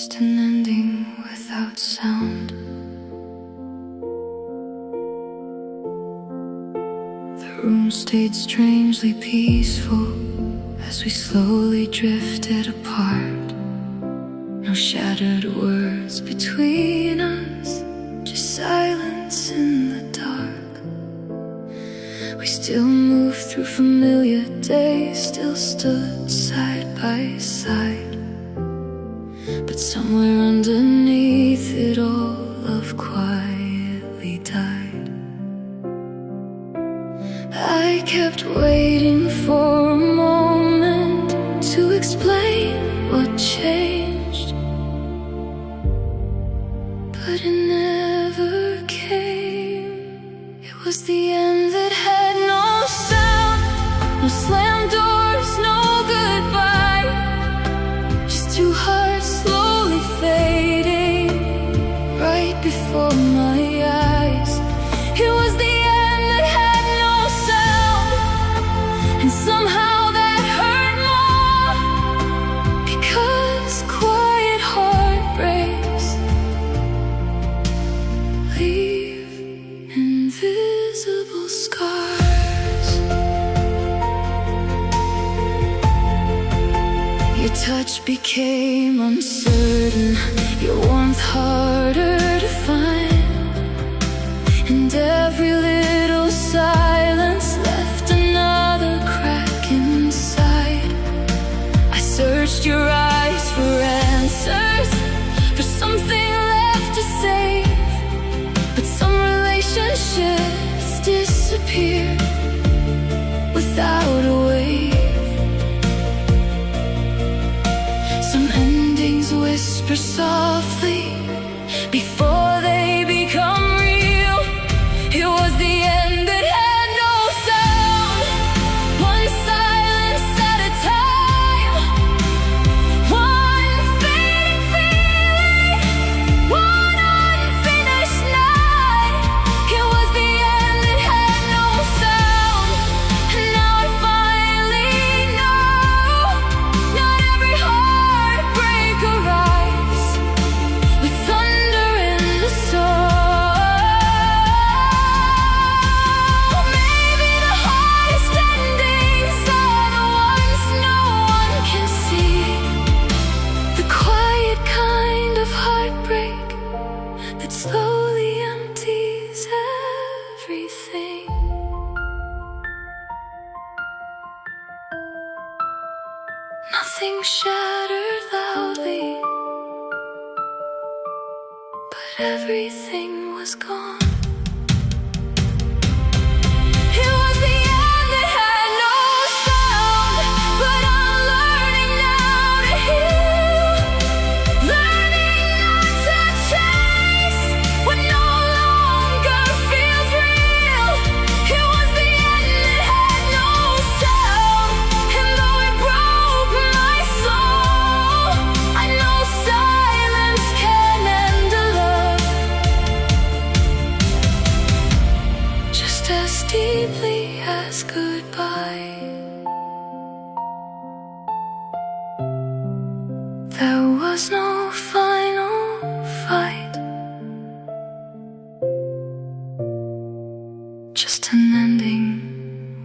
Just an ending without sound. The room stayed strangely peaceful as we slowly drifted apart. No shattered words between us, just silence in the dark. We still moved through familiar days, still stood side by side. But somewhere underneath it all, love quietly died. I kept waiting for a moment to explain what changed, but it never came. It was the end that had no sound, no slammed doors, no goodbye. Just two hearts slowly fading right before my eyes. It was the end that had no sound, and somehow that hurt more, because quiet heartbreaks leave invisible scars. Your touch became uncertain, your warmth harder to find, and every little silence left another crack inside. I searched your eyes for answers, for something left to save, but some relationships disappeared without a wave. Some endings whisper softly before they become real. It was the end that had no sound, one silence at a time, one fading feeling, one unfinished night. It was the end that had no sound, and now I finally know, not every heartbreak arrives with thunder in the soul. Maybe the hardest endings are the ones no one can see, the quiet kind of heartbreak that slowly empties everything. Nothing shattered loudly, but everything was gone. It was the end that had no sound, but I'm learning now to heal, learning not to chase what no longer feels real. It was the end that had no sound, and though it broke my soul, I know silence can end a love just as deeply as goodbye. There was no final fight, just an ending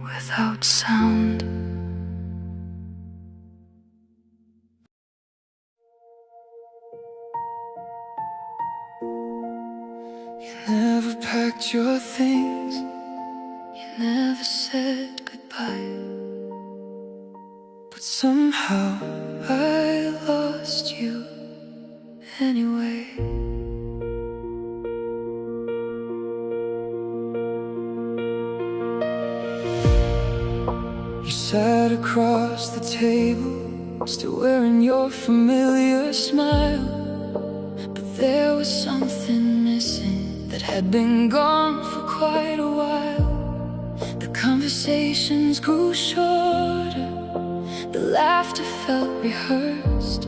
without sound. You never packed your things, you never said goodbye, but somehow I lost you anyway. You sat across the table, still wearing your familiar smile, but there was something missing that had been gone for quite a while. The conversations grew shorter, the laughter felt rehearsed,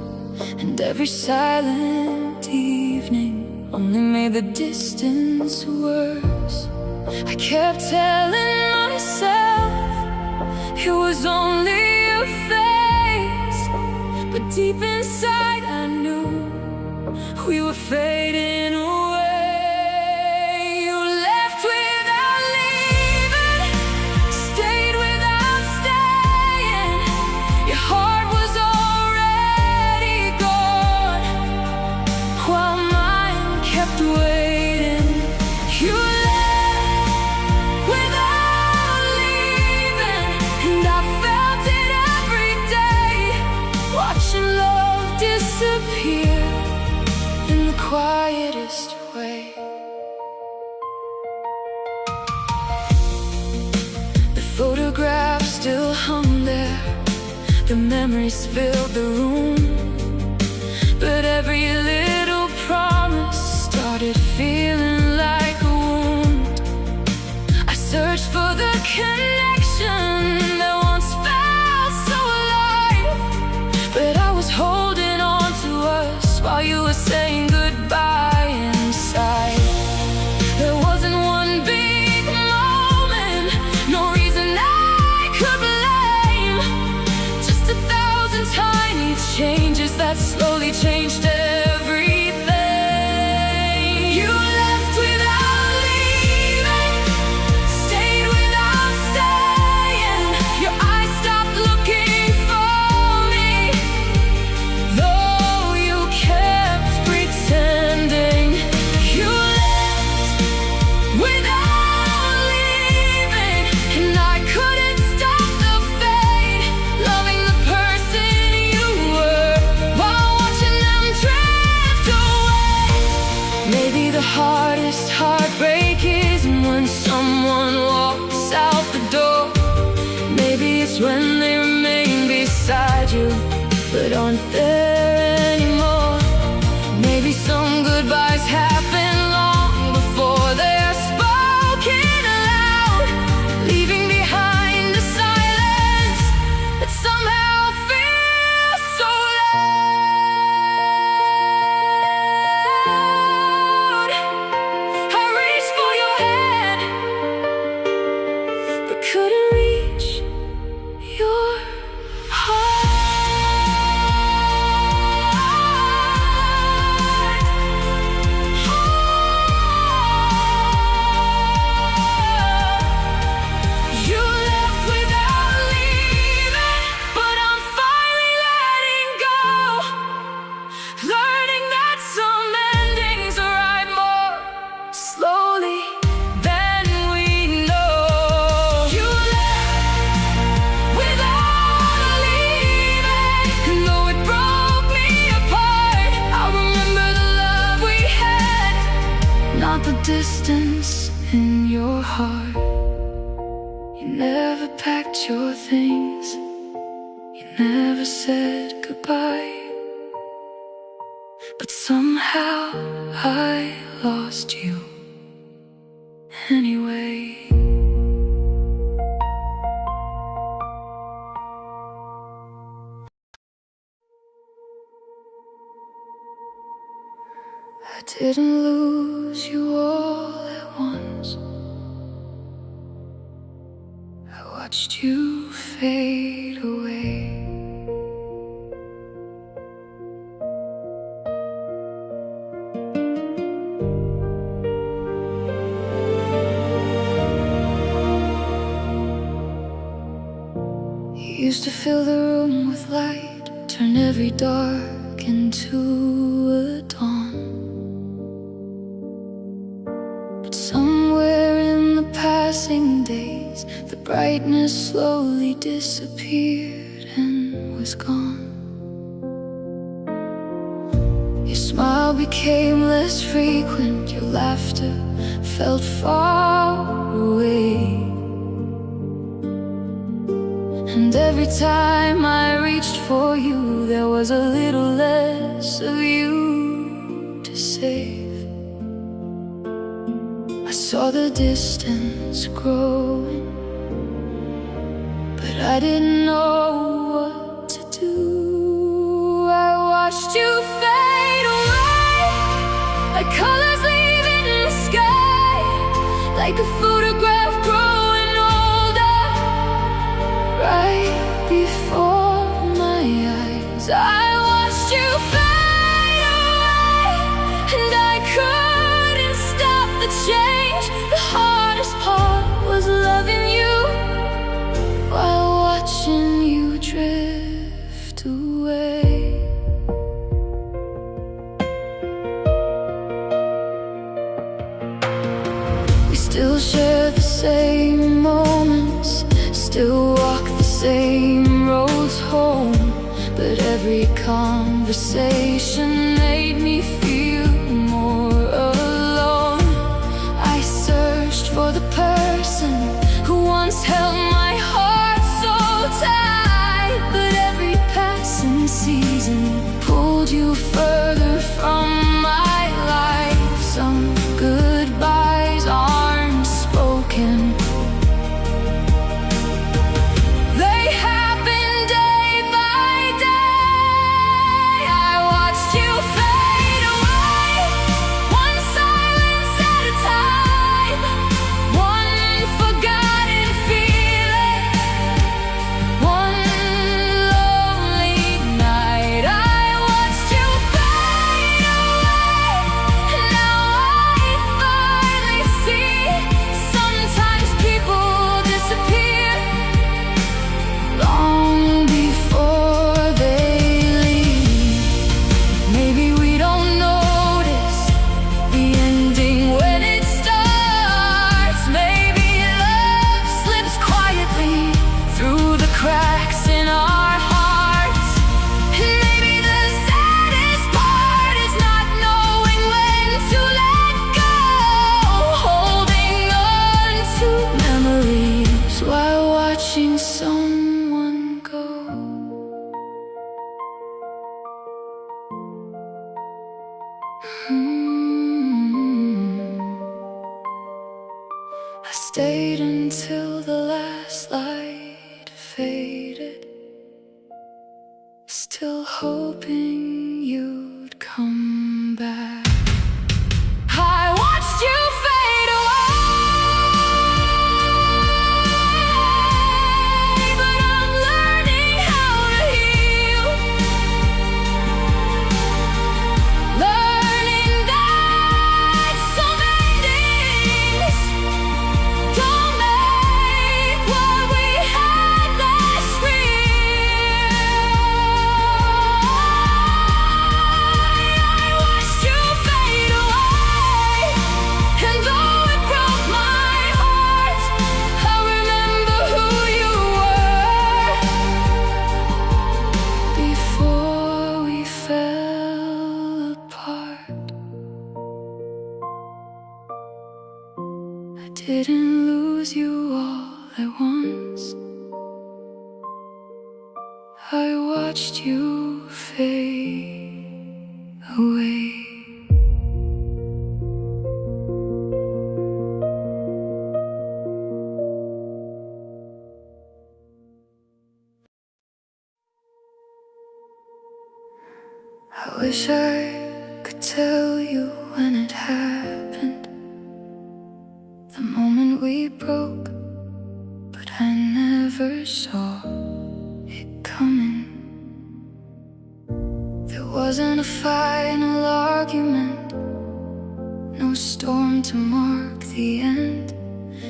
and every silent evening only made the distance worse. I kept telling myself it was only a phase, but deep inside I knew we were fading away. You left without leaving, stayed without staying. Your heart was already gone, while mine kept waiting. You left without leaving, and I felt it every day, watching love disappear in the quietest way. The photographs still hung there, the memories filled the room, but every little promise started feeling like a wound. I searched for the connection that once felt so alive, but I was holding on to us while you were saying goodbye inside. There wasn't one big moment, no reason I could blame, just 1,000 tiny changes that slowly changed everything. You left without leaving, stayed without staying. Your eyes stopped looking for me, though you kept pretending. You left without leaving, and I couldn't stop the fade, loving the person you were while watching them drift away. Maybe the hardest heartbreak isn't when someone walks out the door. Maybe it's when they remain beside you, but aren't there anymore. Maybe some goodbyes happen long before they're spoken aloud, leaving behind a silence that somehow feels so loud. I reached for your hand, but couldn't reach your You left without leaving, but I'm finally letting go, learning that some endings arrive more slowly than we know. You left without leaving, and though it broke me apart, I remember the love we had, not the distance in your heart. You never packed your things, you never said goodbye, but somehow I lost you anyway. I didn't lose you all at once. I watched you fade away. You used to fill the room with light, turn every dark into a dawn. But somewhere in the passing days, the brightness slowly disappeared and was gone. Your smile became less frequent, your laughter felt far away. And every time I reached for you, there was a little less of you to save. I saw the distance growing, but I didn't know what to do. I watched you fade away, like colors leaving the sky, like a photograph growing older, right before my eyes. I watched you fade away, Still share the same moments, still walk the same roads home. But every conversation made me feel more alone. I searched for the person who once held my heart so tight, but every passing season pulled you further from my life. Some goodbyes aren't spoken, they happen day by day. I watched you fade away, one silence at a time, one forgotten feeling, one lonely night. I watched you fade away, and now I finally see sometimes people disappear long before they leave. Maybe we don't notice the ending when it starts. Maybe love slips quietly through the cracks in our hearts. And maybe the saddest part is not knowing when to let go, holding on to memories while watching someone go. I stayed until the last light faded, still hoping you'd come back. I watched you fade away, but I'm learning how to heal, learning that some endings don't make what we had last real. I watched you fade away, and though it broke my heart, I remember who you were before we fell apart. I didn't lose you all at once, I watched you fade away. I wish I could tell you when it happened, the moment we broke, but I never saw it coming. There wasn't a final argument, no storm to mark the end,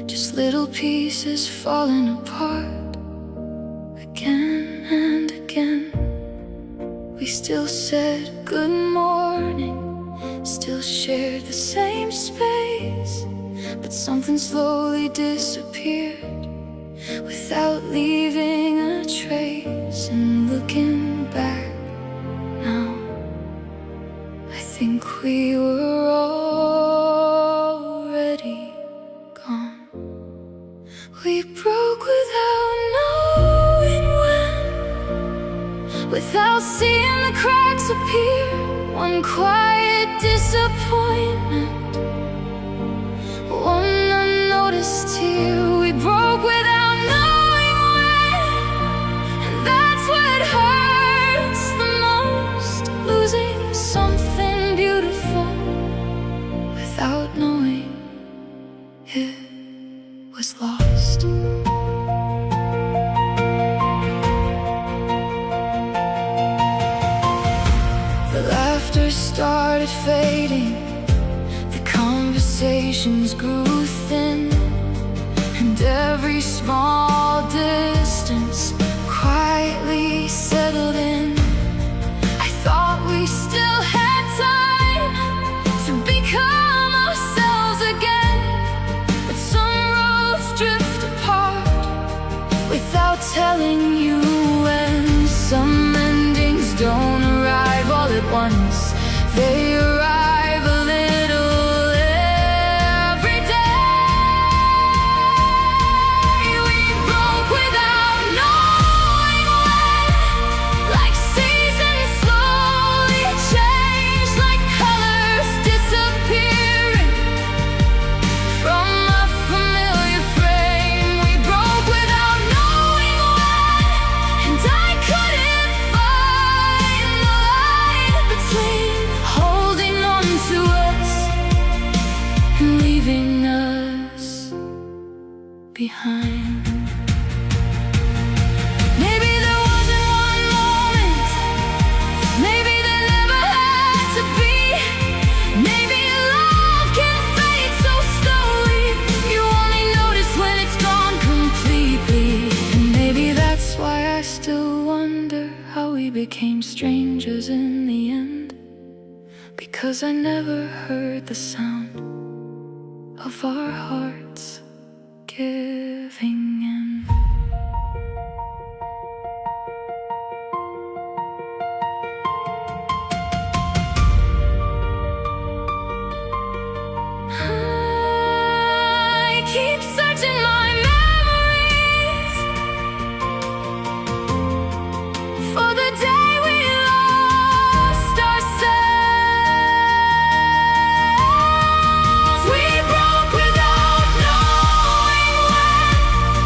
just little pieces falling apart again and again. We still said good morning, still shared the same space, but something slowly disappeared without leaving a trace. And looking back now, I think we were already gone. We broke without knowing when, without seeing the cracks appear. One quiet disappointment, one unnoticed tear. We broke without knowing when, and that's what hurts the most, losing something beautiful without knowing it was lost. The laughter started fading, the conversations grew thin, and every small distance quietly settled in. I thought we still had time to become ourselves again, but They arrive a little every day. We broke without knowing when, like seasons slowly change, like colors disappearing from a familiar frame. We broke without knowing when, and I couldn't find the line between holding on to us and leaving us behind. Maybe there wasn't one moment, maybe there never had to be. Maybe love can fade so slowly, you only notice when it's gone completely. And maybe that's why I still wonder how we became strangers in the end, because I never heard the sound of our hearts giving in. I keep searching my memories for the day we lost ourselves. We broke without knowing when,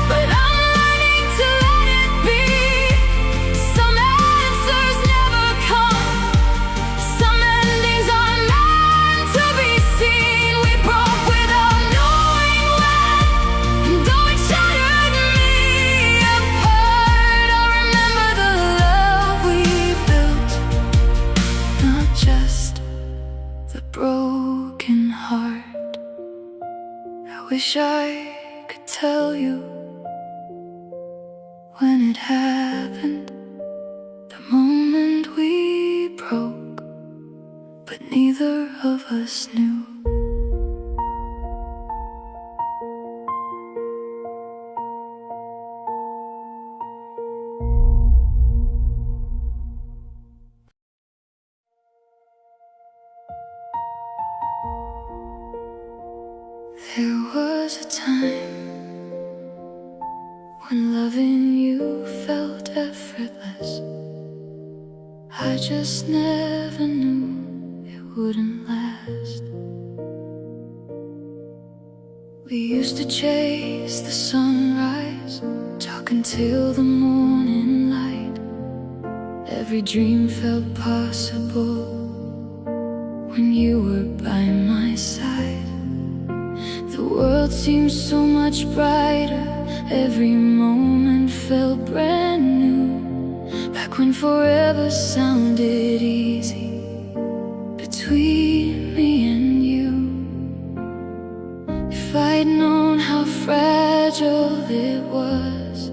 but I'm learning to let it be. Some answers never come, some endings are meant to be seen. We broke without knowing when, and though it shattered me apart, I remember the love we built, not just the broken heart. I wish I could tell you when it happened, the moment we broke, but neither of us knew. There was a time when loving you felt effortless. I just never knew it wouldn't last. We used to chase the sunrise, talk until the morning light. Every dream felt possible when you were by my side. The world seemed so much brighter, every moment felt brand new. Back when forever sounded easy between me and you. If I'd known how fragile it was,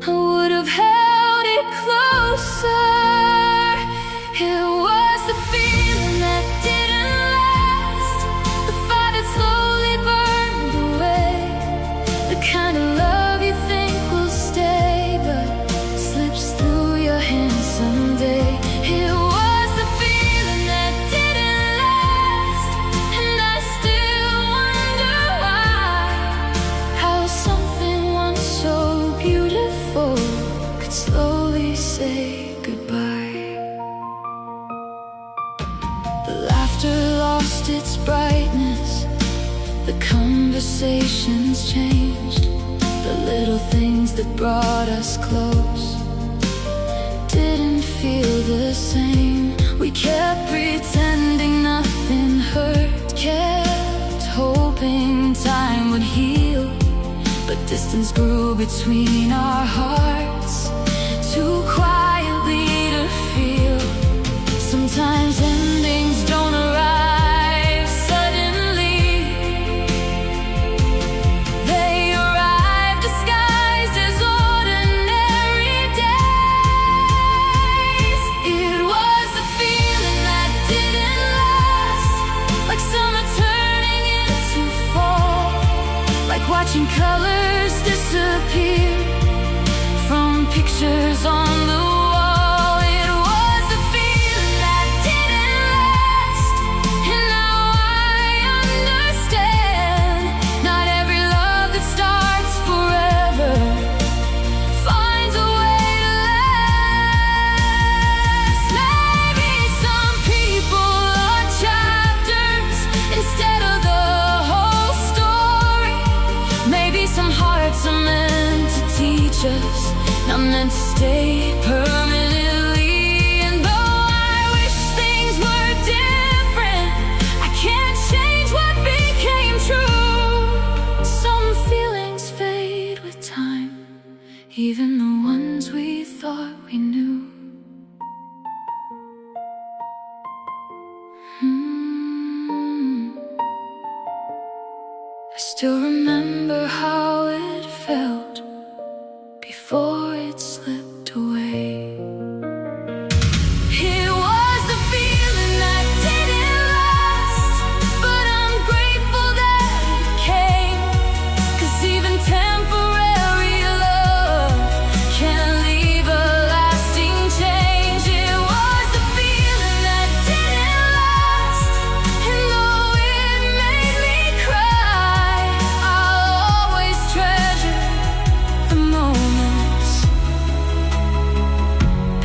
I would have held it closer. It was the feeling that didn't last, the fire that slowly burned away, the kind of love you think will stay but slips through your hands someday. It was the feeling that didn't last, and I still wonder why, how something once so beautiful could slowly say goodbye. The laughter lost its brightness, the conversations changed, the little things that brought us close didn't feel the same. We kept pretending nothing hurt, kept hoping time would heal, but distance grew between our hearts, too quietly to feel. Sometimes endings don't arrive suddenly, they arrive disguised as ordinary days. It was the feeling that didn't last, like summer turning into fall, like watching colors disappear from pictures on the wall. It was the feeling that didn't last, just not meant to stay permanently. And though I wish things were different, I can't change what became true. Some feelings fade with time, even the ones we thought we knew. I still remember how it felt before it slipped away. It was the feeling that didn't last, but I'm grateful that it came. 'Cause even temporary love can leave a lasting change. It was the feeling that didn't last, and though it made me cry, I'll always treasure the moments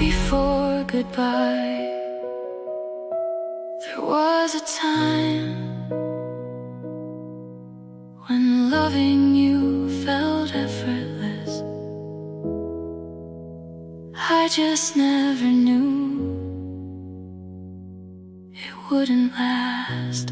before goodbye. There was a time when loving you felt effortless. I just never knew it wouldn't last.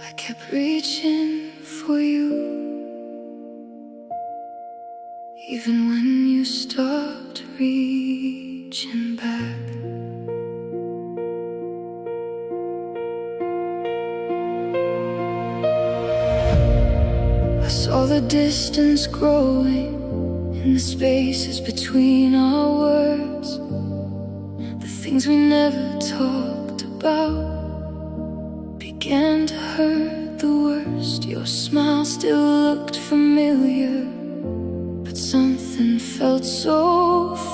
I kept reaching for you, even when you stopped reaching back. I saw the distance growing in the spaces between our words. The things we never talked about began to hurt the worst. Your smile still looked familiar, but something felt so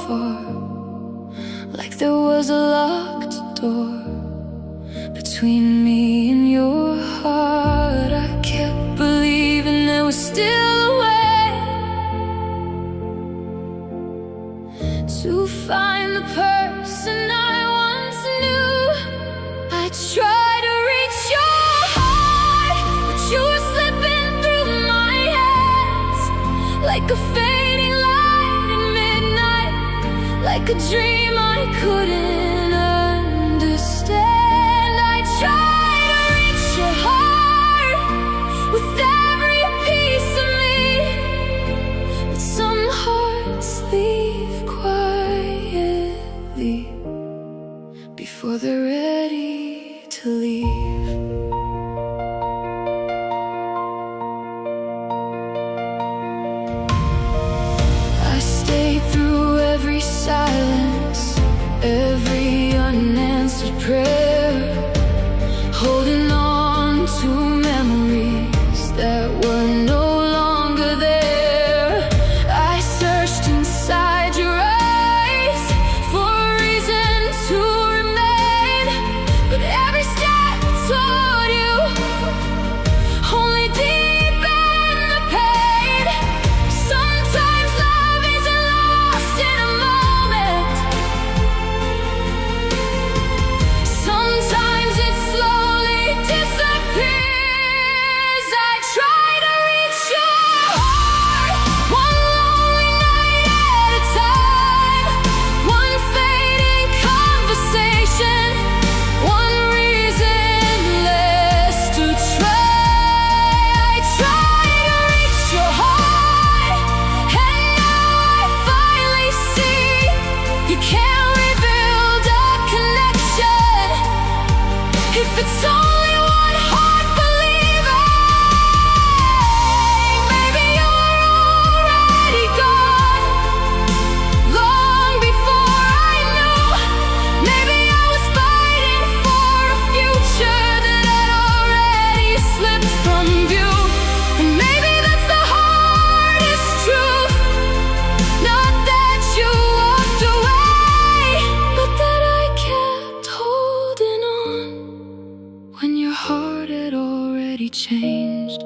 far, like there was a locked door between me and your heart. I kept believing there was still a way to find the person I once knew. I tried to reach your heart, but you were slipping through my hands like a fading light in midnight, like a dream I couldn't understand. I tried to reach your heart with every piece of me, but some hearts leave quietly before they're ready to leave. I stayed through every silence, every unanswered prayer, holding on to memories that were no longer there. I searched inside your eyes for a reason to remain, but every step toward you only deepened the pain. Sometimes love isn't lost in a moment. Sometimes it slowly disappears. I try to reach your heart, one lonely night at a time, one fading conversation, one reason less to try. I try to reach your heart, and now I finally see you can't rebuild a connection if it's only one heart believing. Maybe you're already gone, long before I knew. Maybe I was fighting for a future that had already slipped from view. And maybe that's the hardest truth, not that you walked away, but that I kept holding on when your heart had already changed.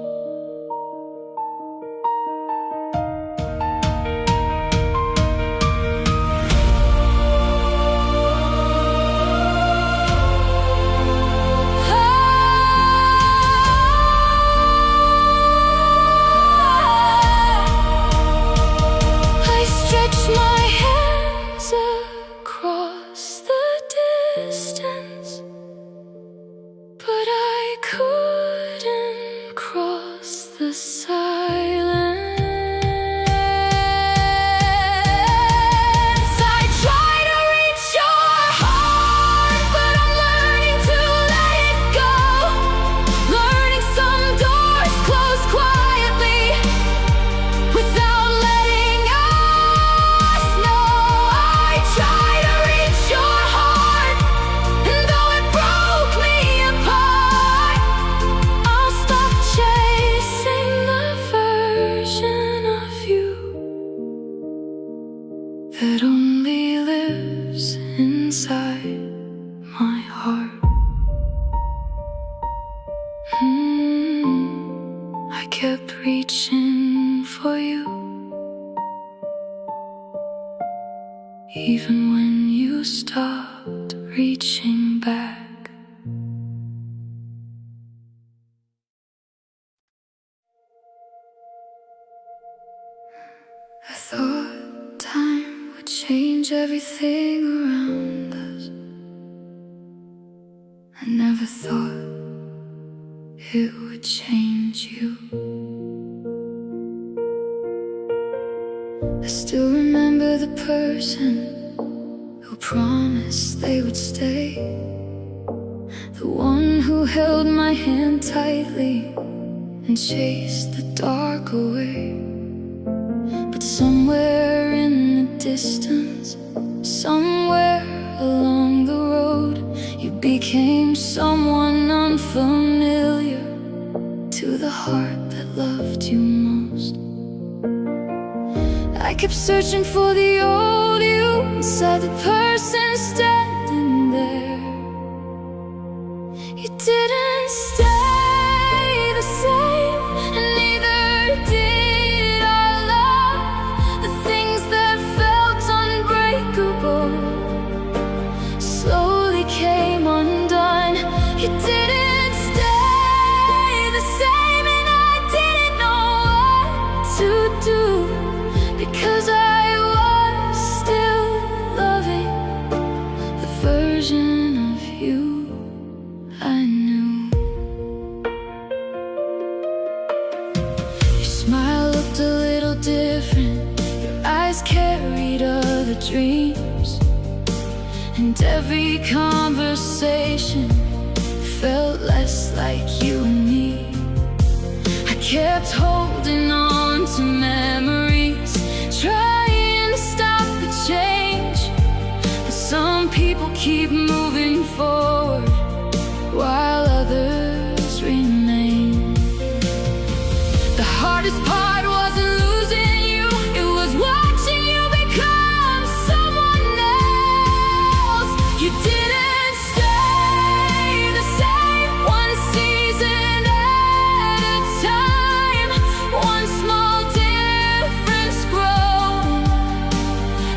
I kept reaching for you, even when you stopped reaching back. I thought time would change everything around us. I never thought it would change you. I still remember the person who promised they would stay, the one who held my hand tightly and chased the dark away. But somewhere in the distance, somewhere along the road, you became someone unfamiliar to the heart that loved you most. I kept searching for the old you inside the person standing there. You didn't stay the same, and neither did our love. The things that felt unbreakable slowly came undone. You didn't stay the same, and I didn't know what to do, because I was still loving the version of you I knew. Your smile looked a little different, your eyes carried other dreams, and every conversation felt less like you and me. I kept holding on to memories, trying to stop the change, but some people keep moving forward while others remain. The hardest part wasn't losing you, it was watching you become someone else. You didn't stay the same, one season at a time, one small difference growing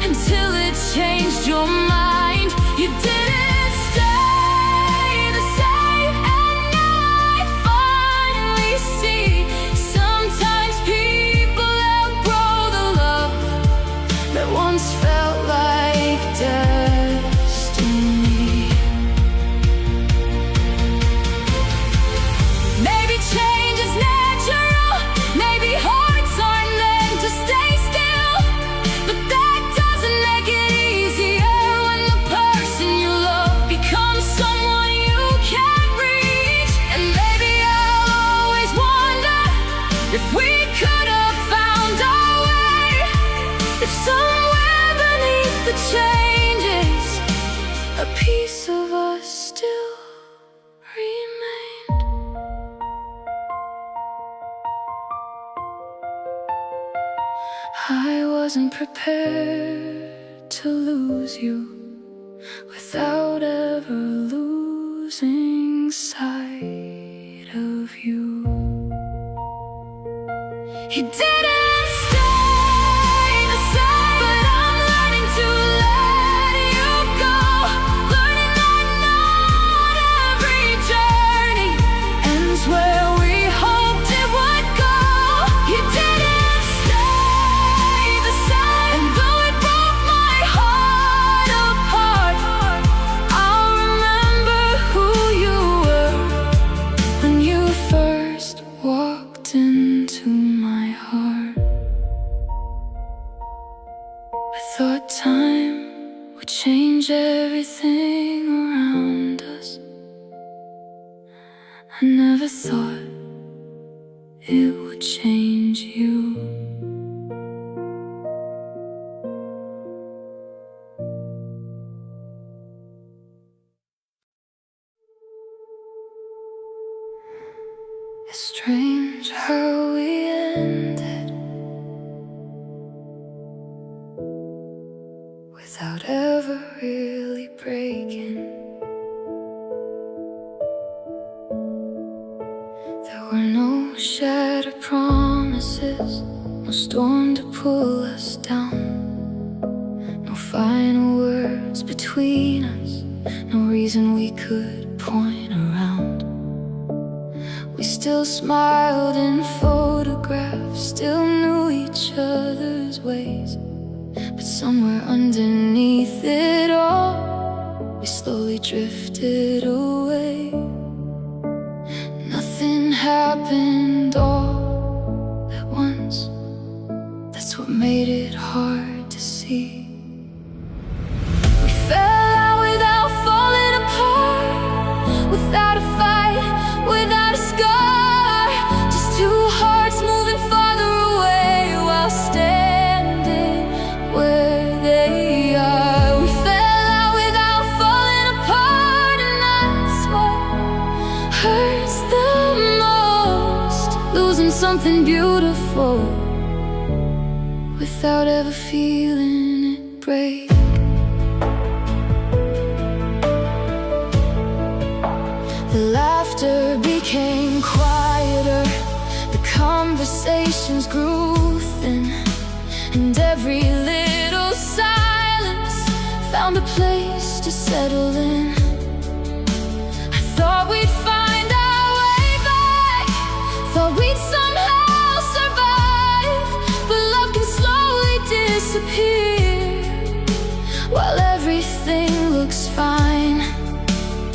until it changed your mind. You didn't stay the same, and now I finally see sometimes people outgrow the love that once felt like destiny. Maybe change is natural, maybe hearts aren't meant to stay still, but that doesn't make it easier when the person you love becomes someone you can't reach. And maybe I'll always wonder if we could have found our way, if somewhere beneath the changes a piece of us still remained. I wasn't prepared to lose you without ever losing sight of you. You didn't stay the same, but I'm learning to let you go, learning that not every journey ends where we hoped it would go. You didn't stay the same, and though it broke my heart apart, I'll remember who you were when you first walked into my heart. I thought time would change everything around us. I never thought it would change you. It's strange how we ended without ever really breaking. There were no shattered promises, no storm to pull us down, no final words between us, no reason we could point around. We still smiled in photographs, still knew each other's ways, but somewhere underneath it all, we slowly drifted away. Nothing happened all at once, that's what made it hard to see. We fell out without falling apart, without a fight, without a scar, just two hearts moving farther away while standing where they are. We fell out without falling apart, and that's what hurts the most, losing something beautiful without ever feeling it break. The laughter became quieter, the conversations grew thin, and every little silence found a place to settle in. I thought we'd find our way back, thought we'd somehow survive, but love can slowly disappear while everything looks fine.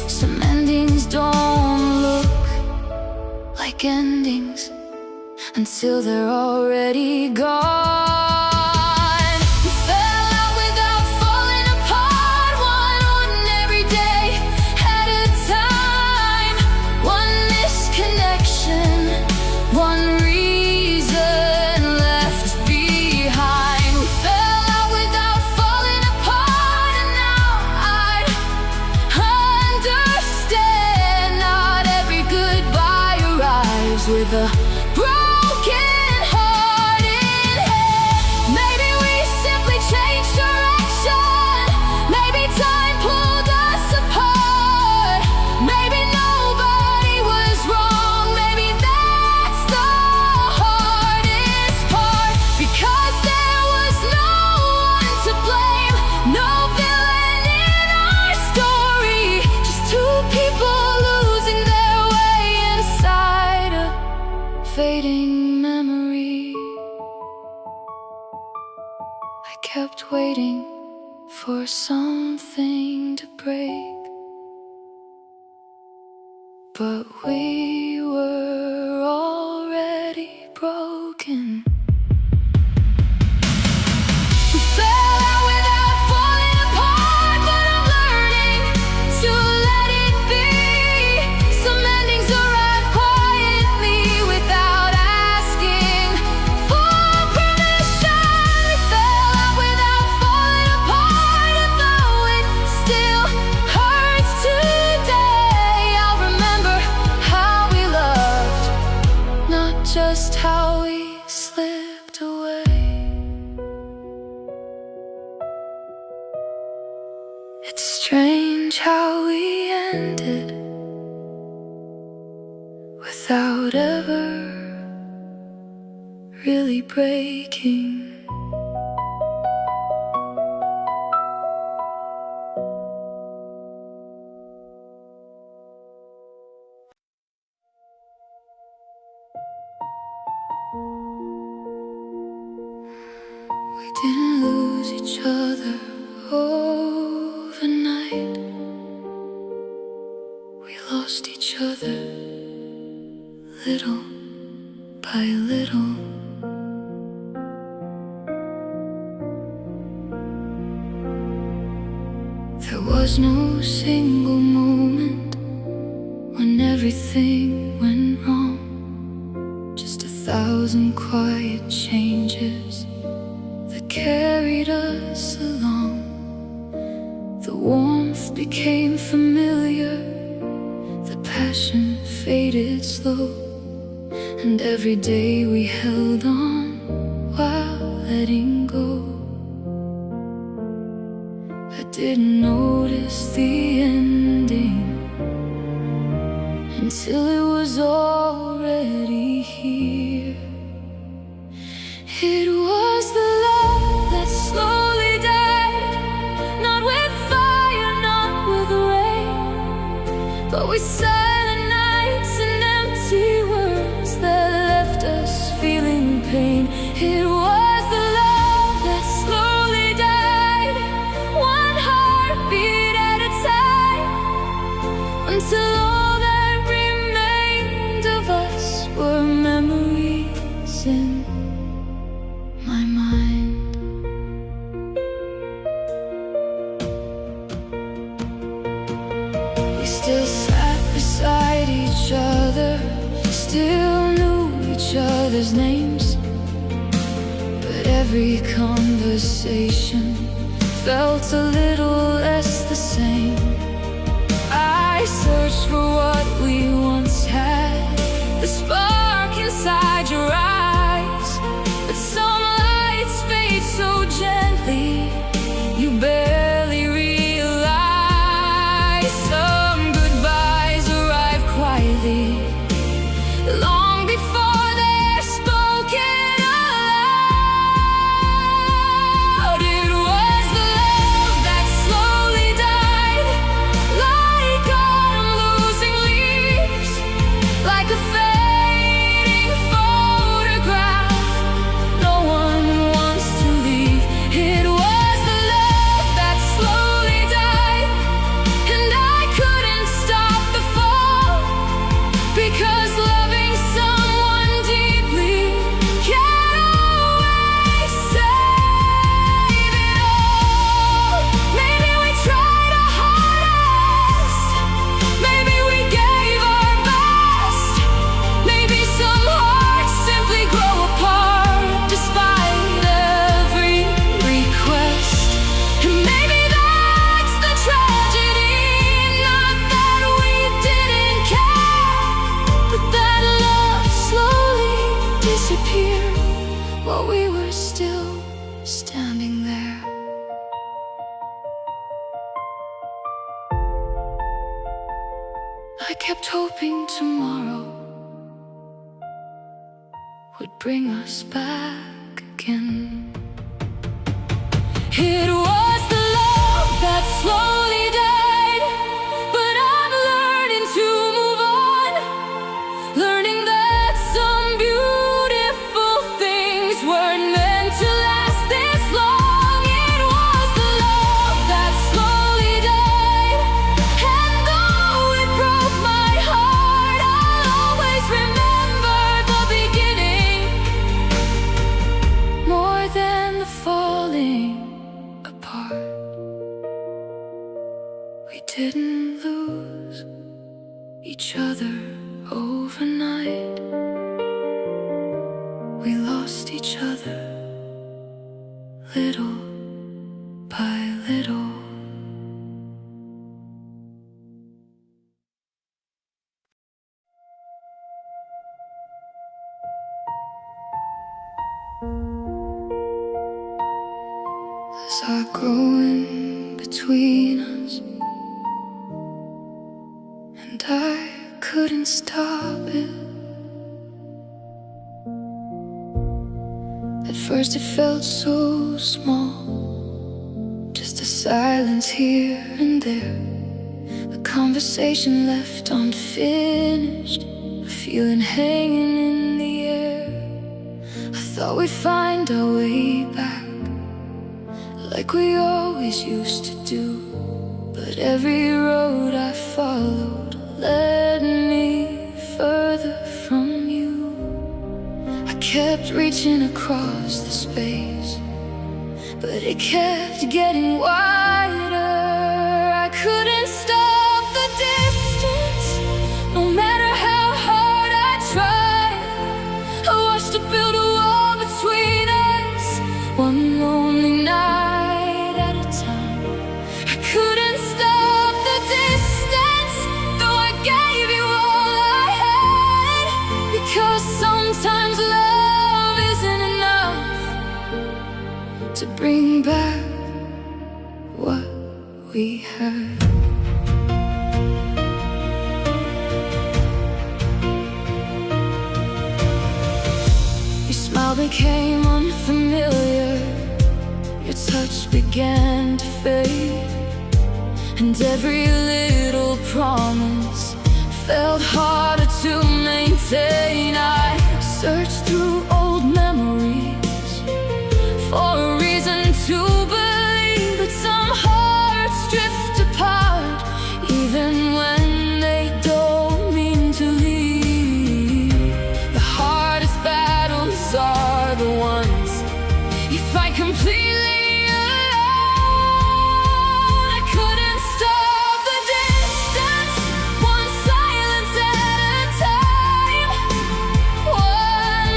Some endings don't look like endings until they're already gone. We fell out without falling apart, one ordinary day at a time, one misconnection, one reason left behind. We fell out without falling apart, and now I understand not every goodbye arrives with a broken heart in hand. Maybe we simply changed direction, maybe time pulled us apart, maybe nobody was wrong, maybe that's the hardest part, because there was no one to blame, no villain in our story, just two people losing their way inside a fading memory. I kept waiting for something to break, but we were already broken. We fell out without falling apart, but I'm learning to let it be. Some endings arrive quietly without asking for permission. We fell out without falling apart, and though it still hurts today, I'll remember how we loved, not just how we slipped away. It's strange how we ended without ever really breaking. We didn't lose each other overnight, we lost each other little by little. There was no single moment when everything went wrong, just 1,000 quiet changes that carried us along. The warmth became familiar, the passion faded slow, and every day we held on while letting go. I didn't notice the ending until it was already other's names, but every conversation felt a little less the same. I searched for what we once had, the spark inside your eyes, but some lights fade so gently, you barely realize. Some goodbyes arrive quietly, long before they're spoken aloud. It was the love that slowly died, like autumn losing leaves, like a fading photograph no one wants to leave. It was the love that slowly died, and I couldn't stop the fall, because loving someone deeply can always save it all. Maybe we tried our hardest, maybe we gave our best, maybe some hearts simply grow apart despite every request. And maybe that's the tragedy, not that we didn't care, but that love slowly disappeared while we were still standing there. I kept hoping tomorrow would bring us back again. It was the love that slowly died, but I'm learning to move on, learning that some beautiful things weren't meant to last this long. It was the love that slowly died, and though it broke my heart, I'll always remember the beginning more than the falling apart. We didn't lose each other overnight, we lost each other little by little. As I growing between us, and I couldn't stop it. At first it felt so small, just a silence here and there, a conversation left unfinished, a feeling hanging in the air. I thought we'd find our way back, like we always used to do, but every road I followed led me further from you. I kept reaching across the space, but it kept getting wider. I couldn't stop the distance, no matter how hard I tried. I watched it build a wall between us, one lonely night at a time. I couldn't stop the distance, though I gave you all I had, because sometimes love isn't enough to bring back what we had. Your smile became unfamiliar, your touch began to fade, and every little promise felt harder to maintain. I searched through old memories for a reason to believe, but some hearts drift apart even when they don't mean to leave. The hardest battles are the ones you fight completely alone. I couldn't stop the distance, one silence at a time, one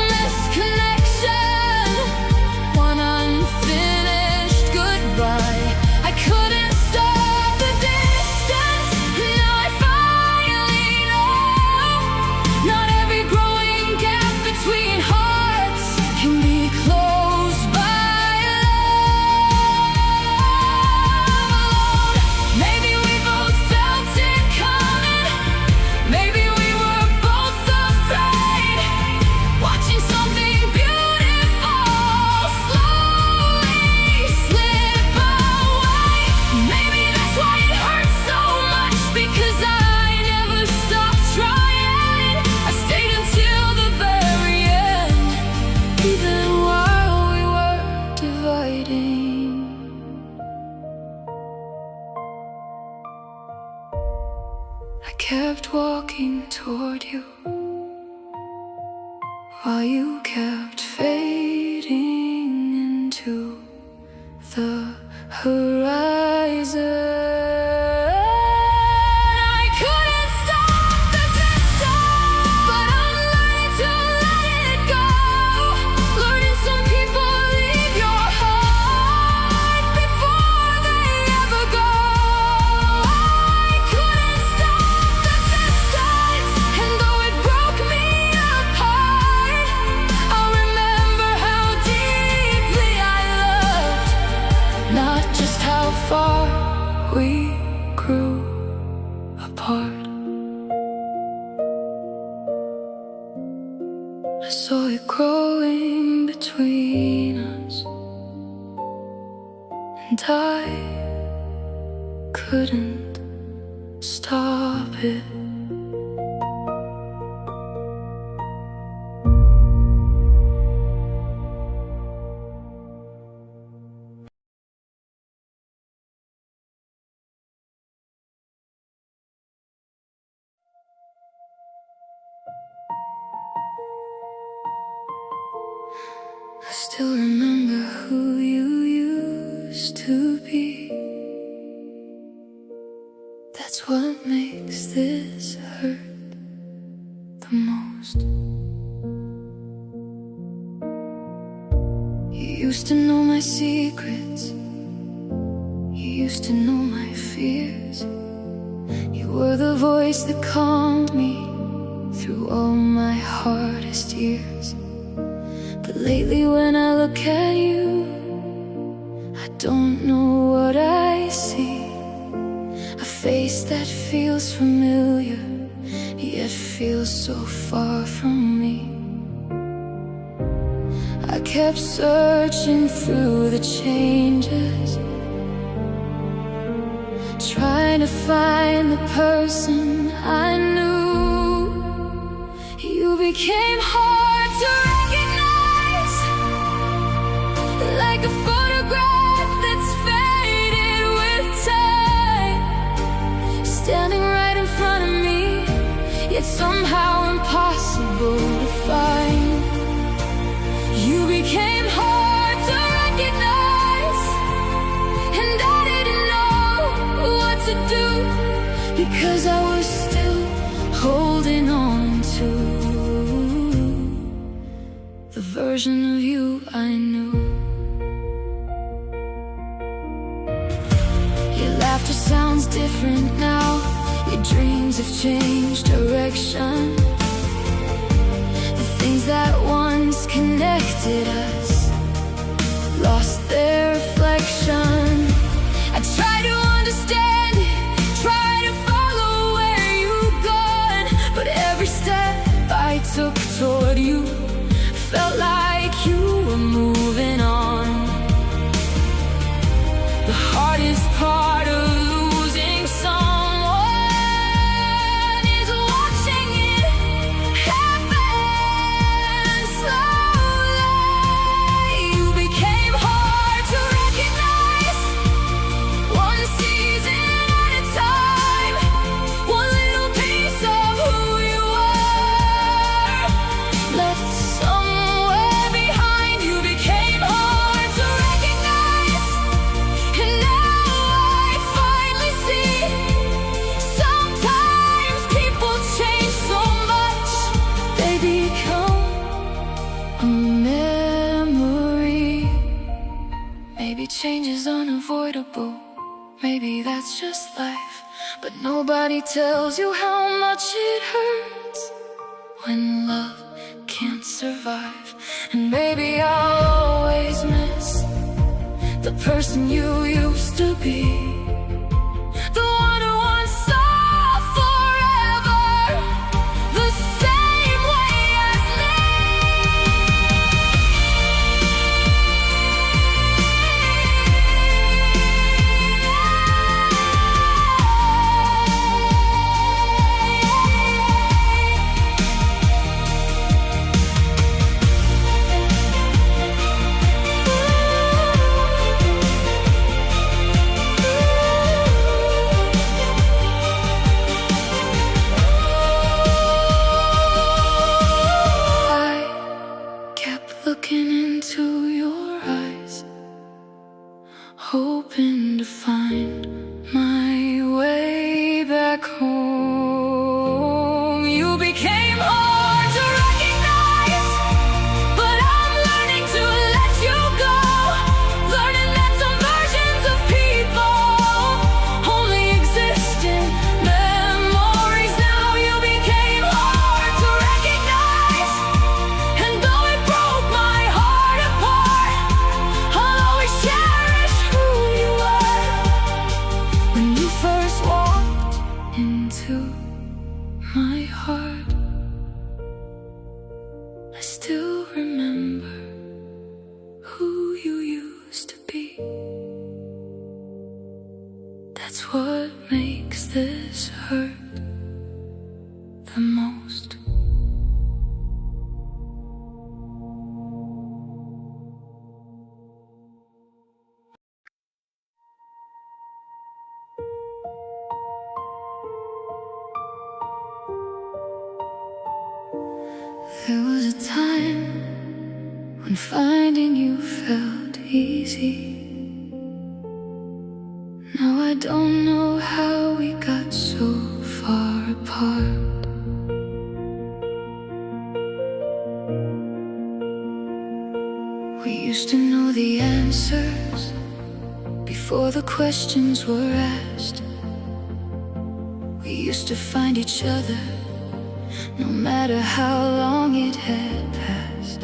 toward you, while you kept fading into the horizon. Far we grew apart. I saw it growing between us, and I couldn't stop it. I still remember who you used to be. That's what makes this hurt the most. You used to know my secrets, you used to know my fears. You were the voice that calmed me through all my hardest years. But lately when I look at you, I don't know what I see. A face that feels familiar, yet feels so far from me. I kept searching through the changes, trying to find the person I knew. You became hard to recognize, like a photograph that's faded with time, standing right in front of me, yet somehow impossible to find. You became hard to recognize, and I didn't know what to do, because I was still holding on to the version of you I knew. Your laughter sounds different now, your dreams have changed direction. The things that once connected us lost their reflection. I try to understand it, try to follow where you've gone, but every step I took toward you felt like you were moving on. The hardest part of losing someone is watching it happen slowly. You became hard to recognize, one season at a time, one little piece of who you were left somewhere behind. You became hard to recognize, and now I finally see. Sometimes people change so much, they become a memory. Maybe change is unavoidable, maybe that's just life, but nobody tells you how much it hurts when love can't survive. And maybe I'll always miss the person you used to be, the one who once saw forever the same way as me. what makes this hurt the most. There was a time when finding you felt easy. Now I don't know how we got so far apart. We used to know the answers before the questions were asked. We used to find each other no matter how long it had passed.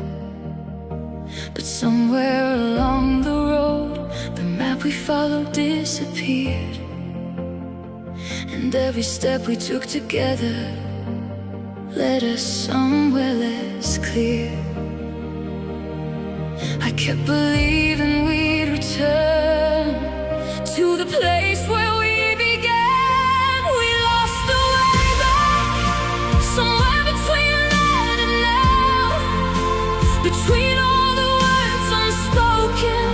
But somewhere along the road, the map we followed disappeared, and every step we took together led us somewhere less clear. I kept believing we'd return to the place where we began. We lost the way back, somewhere between then and now, between all the words unspoken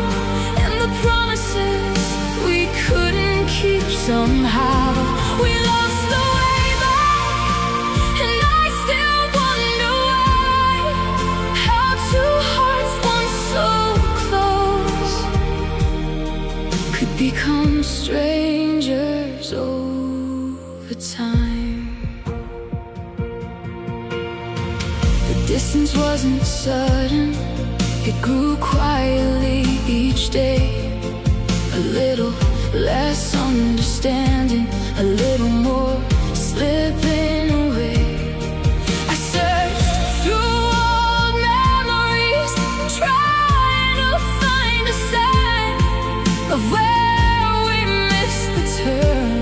and the promises we couldn't keep somehow. We lost the way back, and I still wonder why, how two hearts once so close could become strangers over time. The distance wasn't sudden, it grew quietly each day. A little less understanding, a little more slipping away. I searched through old memories, trying to find a sign of where we missed the turn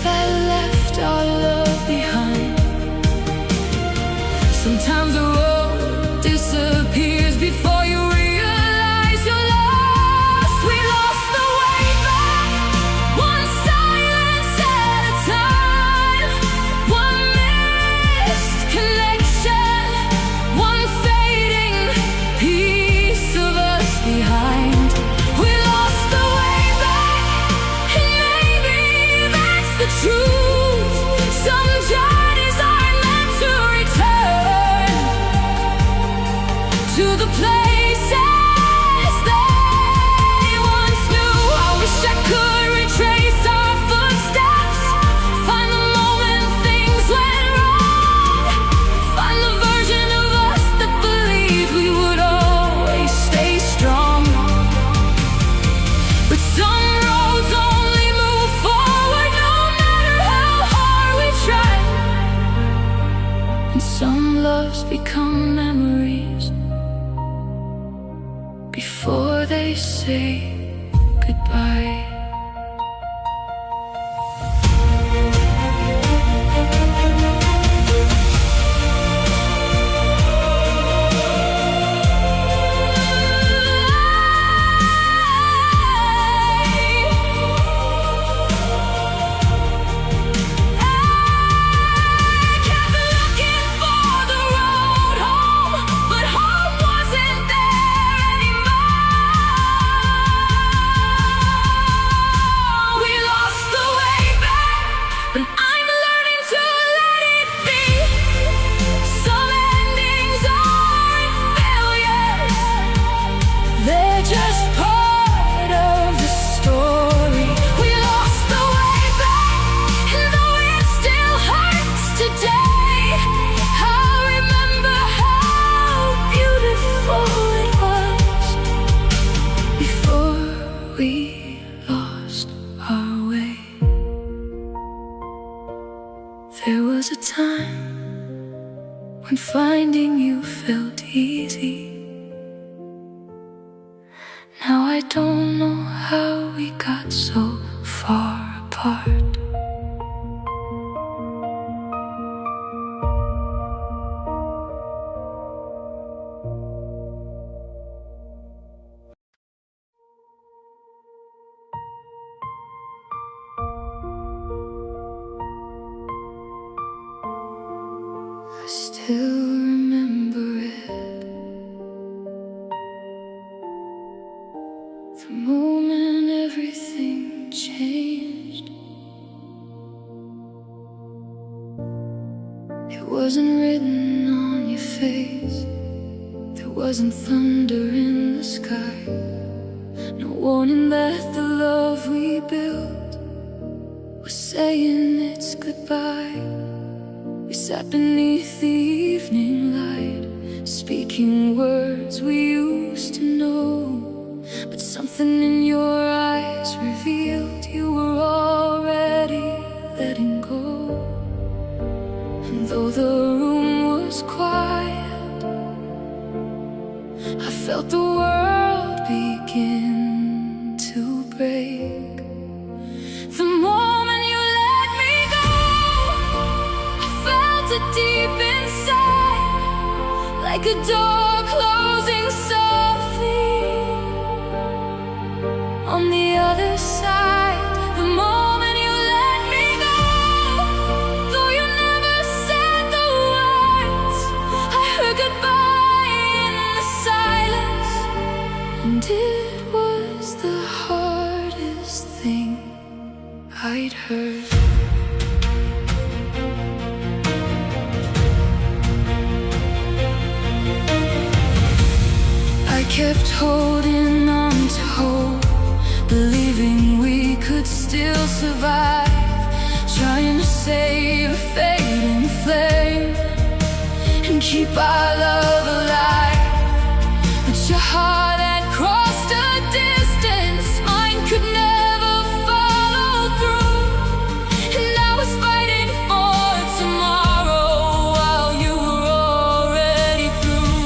that left our love behind. Sometimes the road disappears before you realize you're lost. We lost the way back, one silence at a time, one missed connection, one fading piece of us behind. We lost the way back, and maybe that's the truth. Some journeys aren't meant to return to the places they once knew. I wish I could retrace our footsteps, find the moment things went wrong, find the version of us that believed we would always stay strong. But some roads only move forward no matter how hard we try, and some loves become memories before they say goodbye. wasn't thunder in the sky, no warning that the love we built was saying its goodbye. We sat beneath the evening light, speaking words we used to know, but something in your eyes revealed you were already letting go. And though the room was quiet, I felt the world begin to break. The moment you let me go, I felt it deep inside, like a door closing softly on the other side. The moment you let me go, though you never said the words, I heard goodbye in the silence, and it was the hardest thing I'd heard. I kept holding on to hope, believing we could still survive, trying to save a fading flame and keep our love alive. But your heart had crossed a distance mine could never follow through, and I was fighting for tomorrow while you were already through.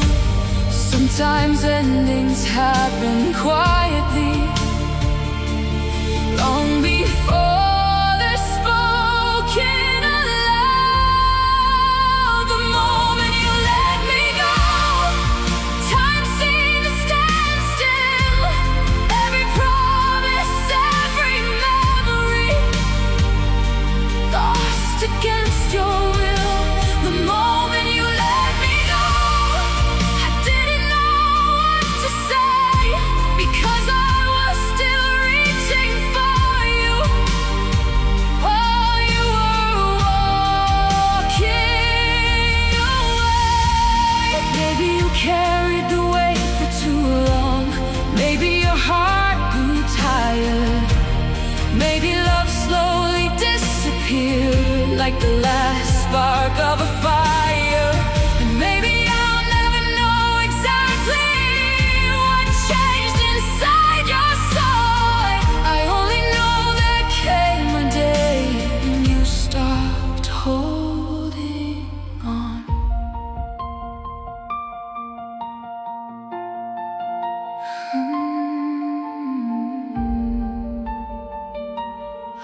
Sometimes endings happen quietly, long before they're spoken aloud. The moment you let me go, time seemed to stand still. Every promise, every memory, lost against your will. The moment you let me go, I didn't know what to say, because I was still reaching for you while you were walking away. Maybe you carried the weight for too long, maybe your heart grew tired, maybe love slowly disappeared like the last spark of a fire. And maybe I'll never know exactly what changed inside your soul. I only know there came a day when you stopped holding on.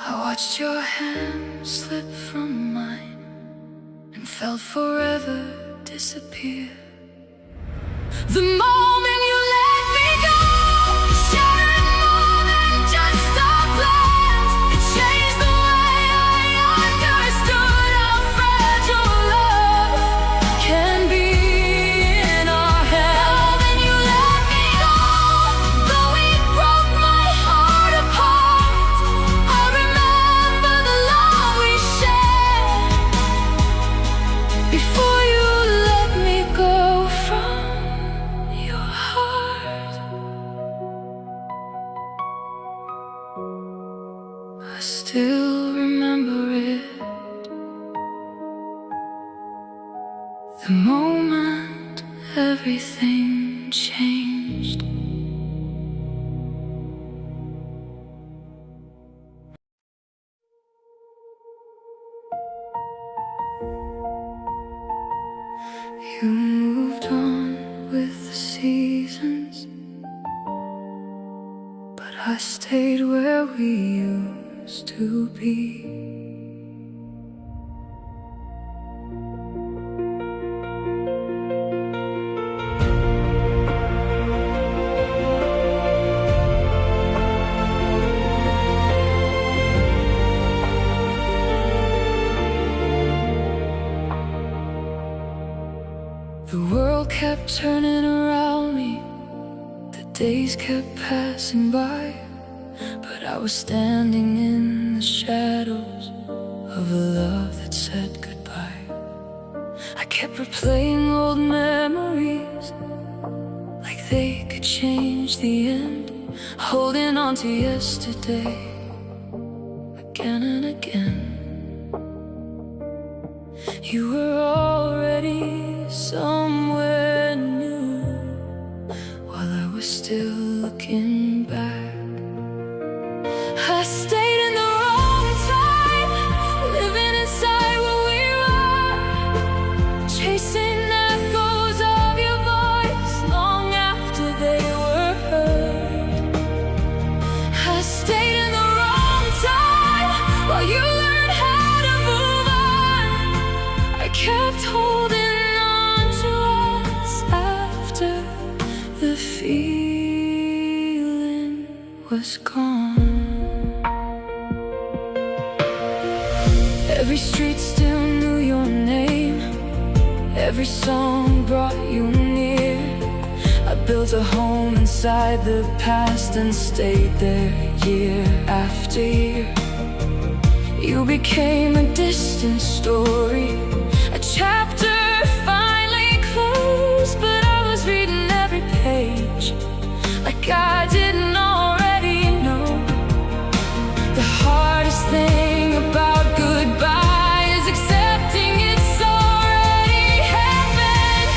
I watched your hand slip from mine and felt forever disappear. The moment you let me go, shattered more than just our plans. It changed the way I understood how fragile love can be in our hands. The moment you let me go, though it broke my heart apart, I remember the love we shared before you let me go from your heart. I still remember it, the moment everything changed. You moved on with the seasons, but I stayed where we used to be. The world kept turning around me, the days kept passing by, but I was standing in the shadows of a love that said goodbye. I kept replaying old memories, could change the end, holding on to yesterday again and again. You were already somewhere new while I was still looking back. I stayed in the wrong time, living inside what we were, chasing echoes of your voice long after they were heard. I stayed in the wrong time while you learned how to move on. I kept holding on to us after the feeling was gone. Every street still knew your name, every song brought you near. I built a home inside the past and stayed there year after year. You became a distant story, a chapter finally closed, but I was reading every page like I didn't already know. The hardest thing about goodbye is accepting it's already happened.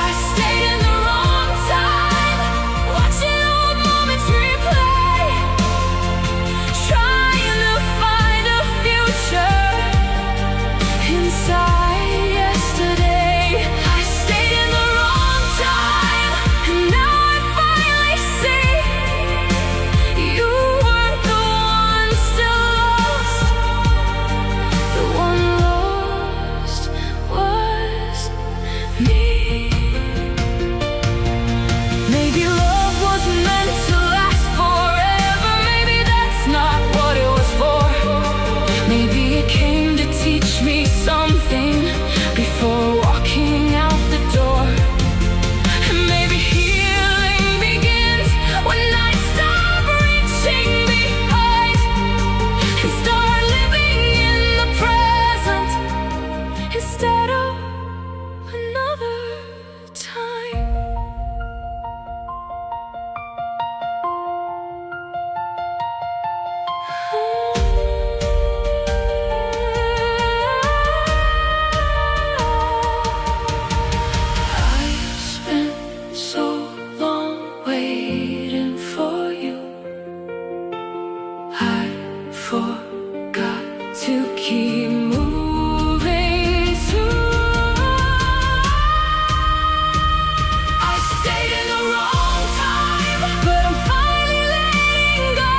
I stayed in the wrong time, watching old moments replay, trying to find a future inside yesterday. I stayed in the wrong time, and now I finally see you weren't the one still lost. The one lost was me. Maybe love wasn't meant to last forever. Maybe that's not what it was for. Maybe it came to teach me something before walking out the door. And maybe healing begins when I stop reaching behind and start living in the present instead of another time. I spent so long waiting for you, I forgot to keep moving too. I stayed in the wrong time, but I'm finally letting go,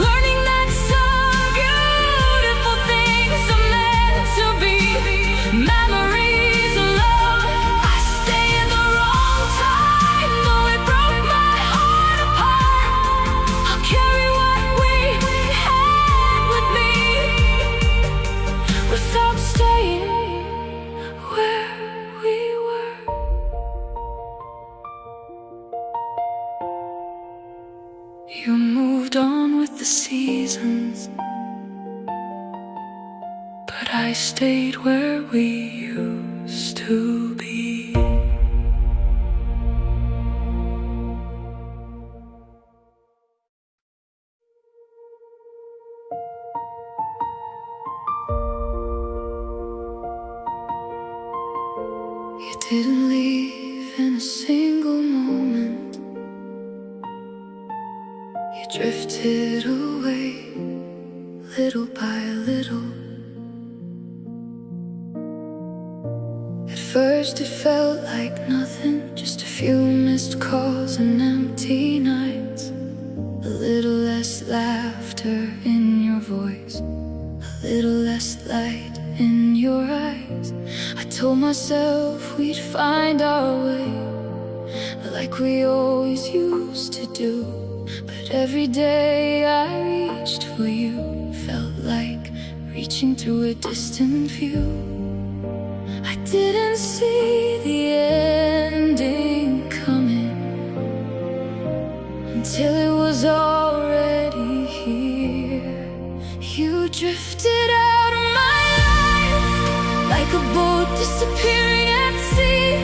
learning that some beautiful things are meant to be memories alone. I stayed in the wrong time, though it broke my heart apart. I'll carry what we had with me without staying where we were. You moved on with the seasons, but I stayed where we used to be. You didn't leave in a single moment. You drifted away little by little. At first it felt like nothing, just a few missed calls and empty nights. A little less laughter in your voice, a little less light in your eyes. I told myself we'd find our way, like we always used to do. But every day I reached for you felt like reaching through a distant view. I didn't see the ending coming until it was already here. You drifted out of my life like a boat disappearing at sea,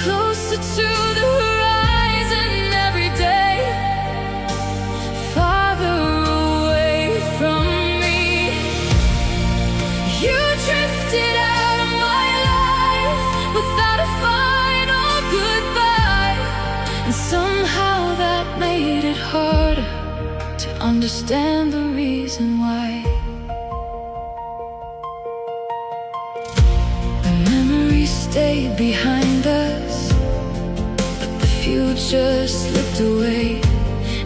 closer to the horizon. understand the reason why. The memories stayed behind us, but the future slipped away.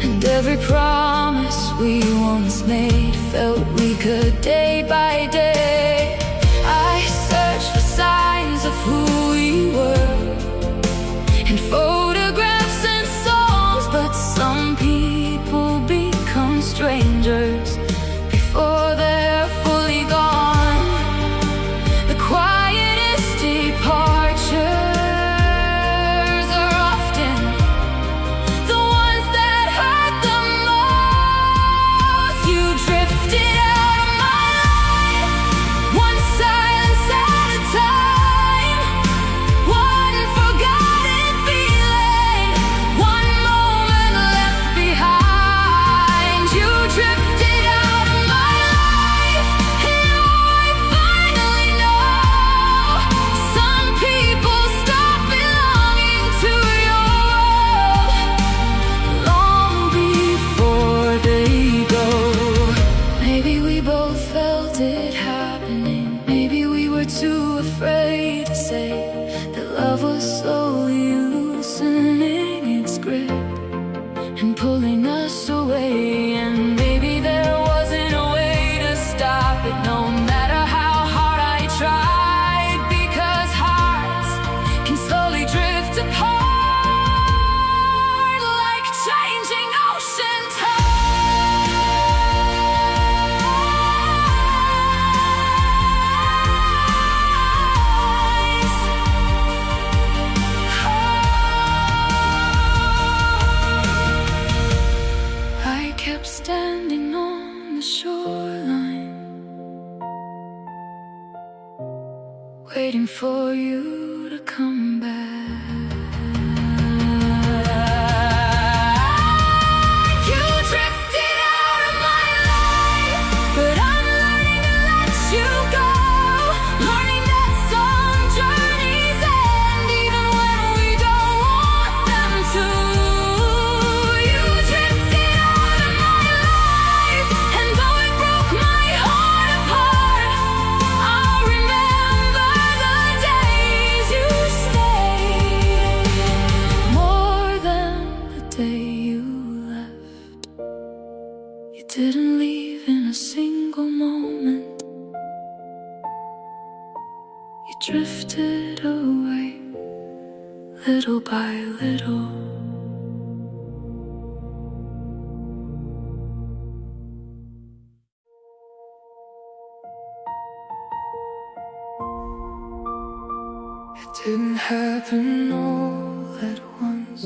And every promise we once made felt weaker day by day. I searched for signs of who we were in photographs and songs, but some people become strangers before they're fully gone. The quietest departures are often the ones that hurt the most. You drifted out of my life, one silence at a time, one forgotten feeling, one moment left behind. You drifted out of my life, and now I finally know some people stop belonging to your world long before they go. Maybe we both felt it happening. Maybe we were too afraid to say that love was slowly loosening its grip and pulling us away. And maybe there wasn't a way to stop it, no matter how hard I tried, because hearts can slowly drift apart like changing ocean tides. I kept standing on the shoreline, waiting for you to come back. You drifted out of my life, but I'm learning to let you go. Learning that some journeys end even when we don't want them to. You drifted out of my life, and though it broke my heart apart, I'll remember the days you stayed more than the day you left. You didn't leave in a single moment. You drifted away little by little. It didn't happen all at once.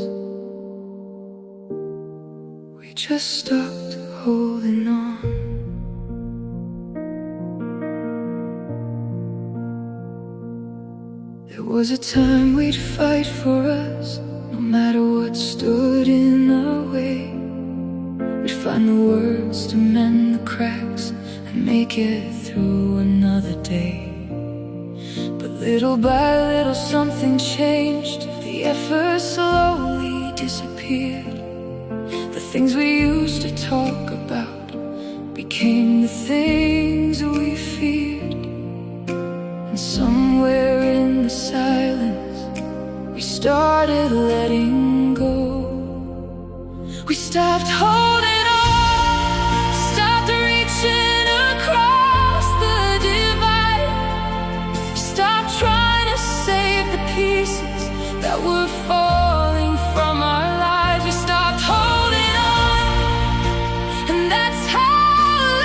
We just stopped holding on. There was a time we'd fight for us, no matter what stood in our way. We'd find the words to mend the cracks and make it through another day. But little by little something changed. The effort slowly disappeared. The things we used to talk about became the things we feared. And somewhere in the silence we started letting go. We stopped holding on, stopped reaching across the divide, stopped trying to save the pieces that were falling from our lives. We stopped holding on, and that's how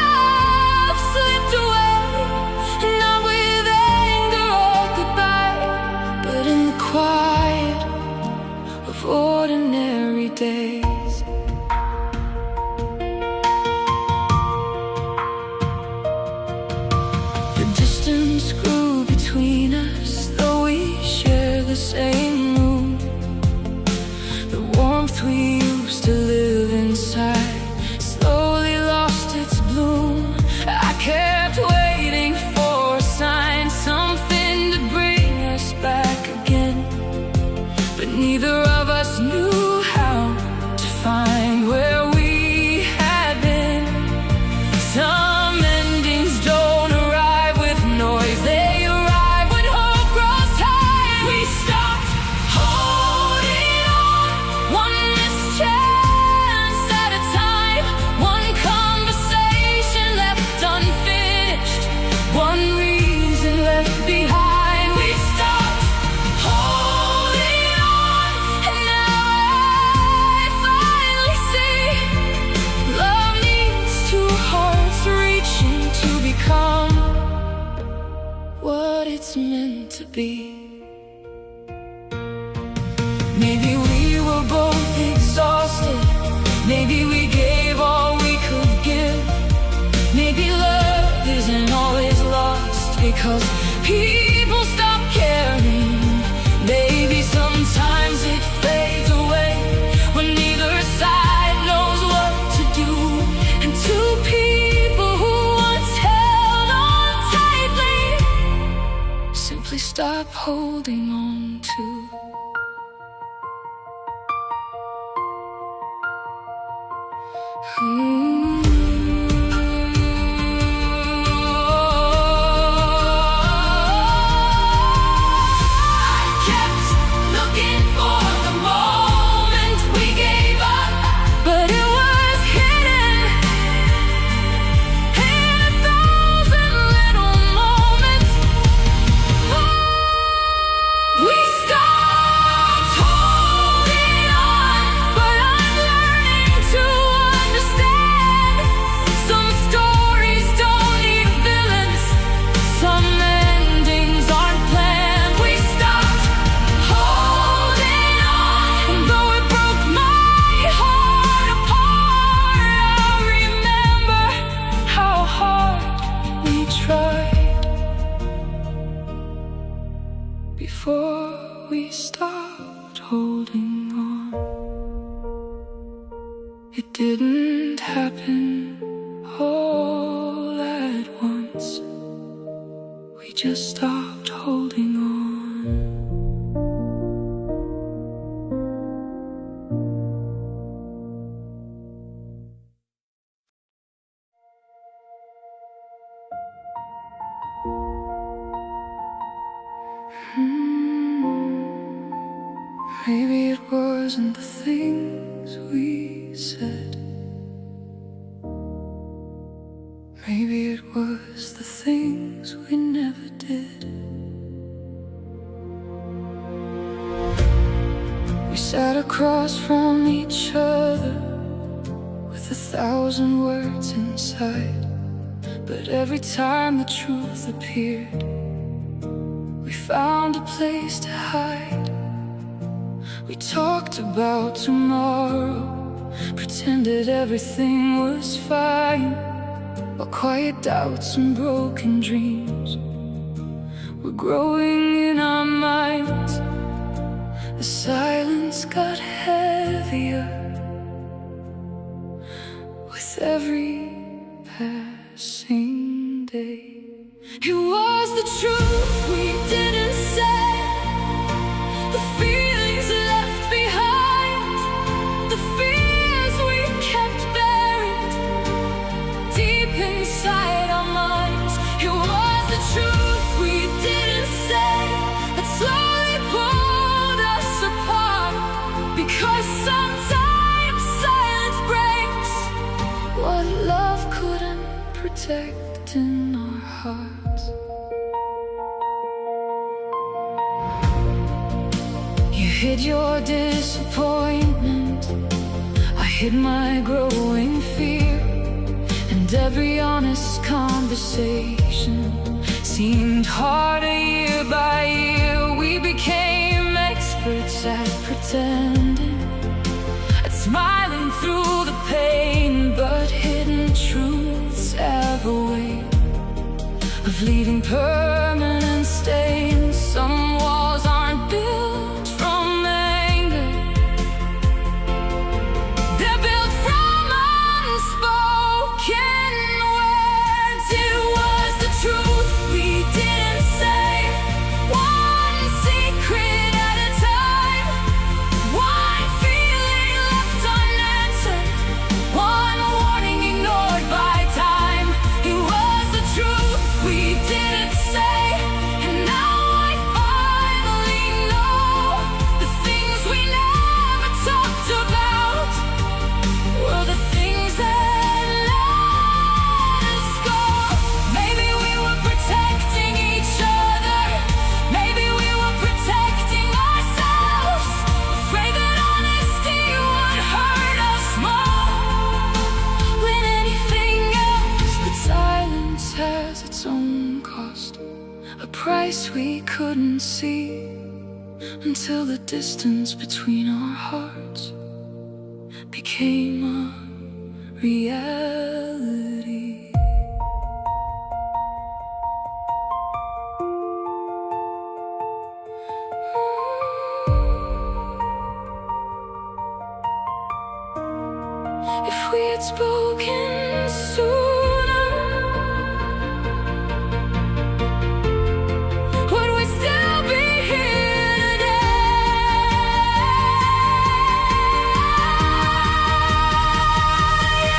love slipped away. Not with anger or goodbye, but in the quiet of ordinary days. The distance grew between us, though we share the same room. The warmth we used to live inside slowly lost its bloom. I kept waiting for a sign, something to bring us back again, but neither of us knew how to find where we had been. Maybe we were both exhausted. Maybe we gave all we could give. Maybe love isn't always lost because people stop caring. Maybe sometimes it fades away when neither side knows what to do. And two people who once held on tightly simply stop holding on to. Before we stopped holding on, it didn't happen all at once. We just stopped holding on. Maybe it wasn't the things we said. Maybe it was the things we never did. We sat across from each other with 1,000 words inside. But every time the truth appeared, we found a place to hide. We talked about tomorrow, pretended everything was fine, while quiet doubts and broken dreams were growing in our minds. The silence got heavier with every passing day. It was the truth we didn't say, the feelings left behind, the fears we kept buried deep inside our minds. It was the truth we didn't say that slowly pulled us apart, because sometimes silence breaks what love couldn't protect in our hearts. You hid your disappointment, I hid my growing fear, and every honest conversation seemed harder year by year. We became experts at pretending, at smiling through the pain, but hidden truths have a way of leaving permanent stains. Some walls aren't built from anger, they're built from unspoken words. It was the truth we didn't say, one secret at a time, one feeling left unanswered, one warning ignored by time. It was the truth we didn't say, and now I finally know the things we never talked about were the things that let us go. Maybe we were protecting each other, maybe we were protecting ourselves, afraid that honesty would hurt us more than anything else. But silence has its own cost, a price we couldn't see until the distance between our hearts became a reality. If we had spoken sooner, would we still be here today?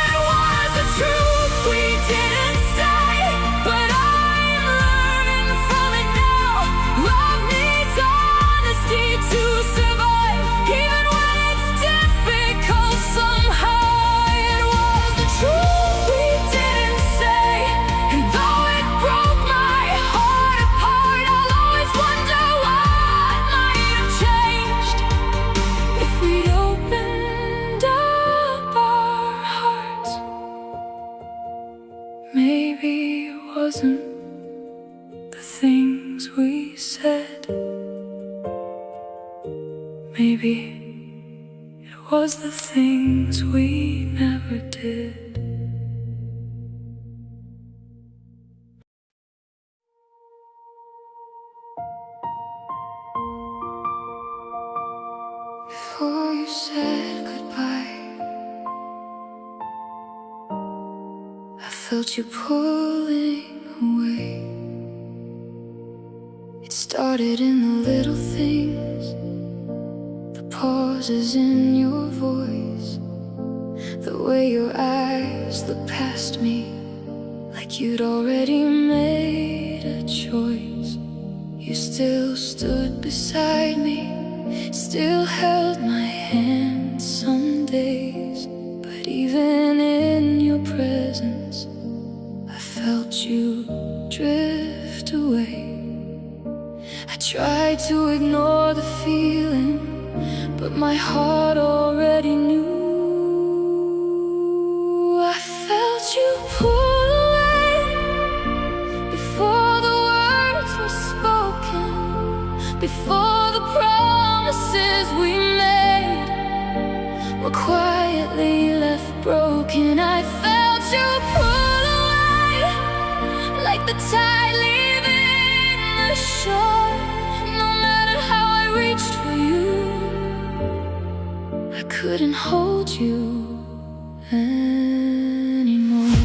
It was the truth we didn't say, but I'm learning from it now. Love needs honesty to survive, even when it's difficult somehow. Truth we didn't say, and though it broke my heart apart, I'll always wonder what might have changed if we'd opened up our hearts. Maybe it wasn't the things we said, maybe it was the things we never did. Before you said goodbye, I felt you pulling away. It started in the little things, the pauses in your voice, the way your eyes looked past me like you'd already made a choice. You still stood beside me, still held my hand some days, but even in your presence I felt you drift away. I tried to ignore the feeling, but my heart already knew. I felt you pull away before the words were spoken, before the promises we made were quietly left broken. I felt you pull away like the tide leaving the shore. No matter how I reached for you, I couldn't hold you anymore.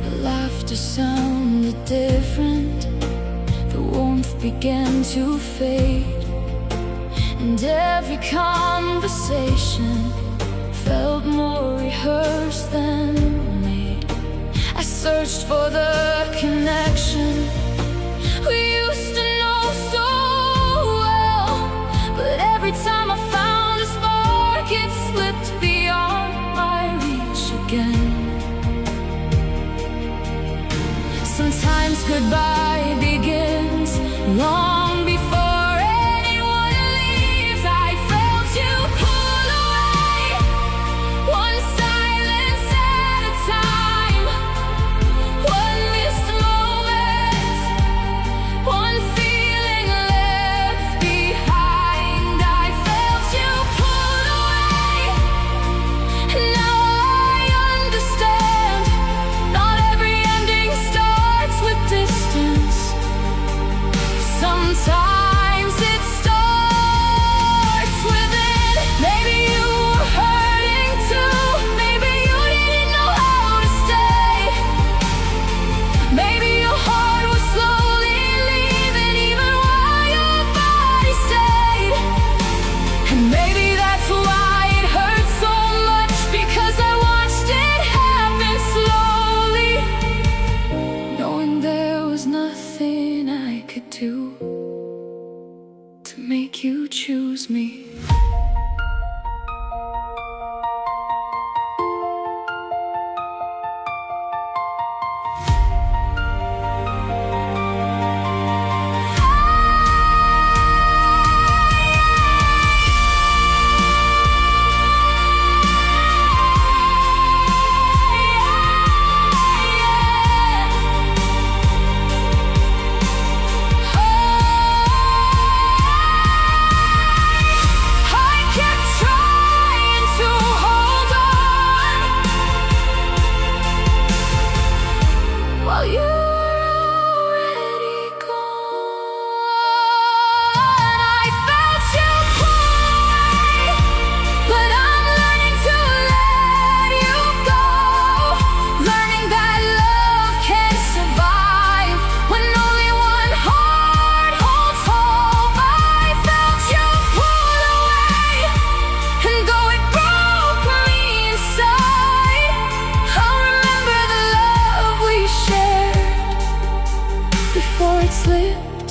The laughter sounded different, the warmth began to fade, and every conversation felt more rehearsed than made. I searched for the connection we used to know so well, but every time I found a spark, it slipped beyond my reach again. Sometimes goodbye begins long before anyone leaves. I felt you pull away, one silence at a time, one missed moment, one feeling left behind. I felt you pull away, and now I understand. Not every ending starts with distance. Sometimes it starts within. Maybe you were hurting too. Maybe you didn't know how to stay. Maybe your heart was slowly leaving even while your body stayed. And maybe that's why it hurt so much, because I watched it happen slowly, knowing there was nothing I could do to make you choose me.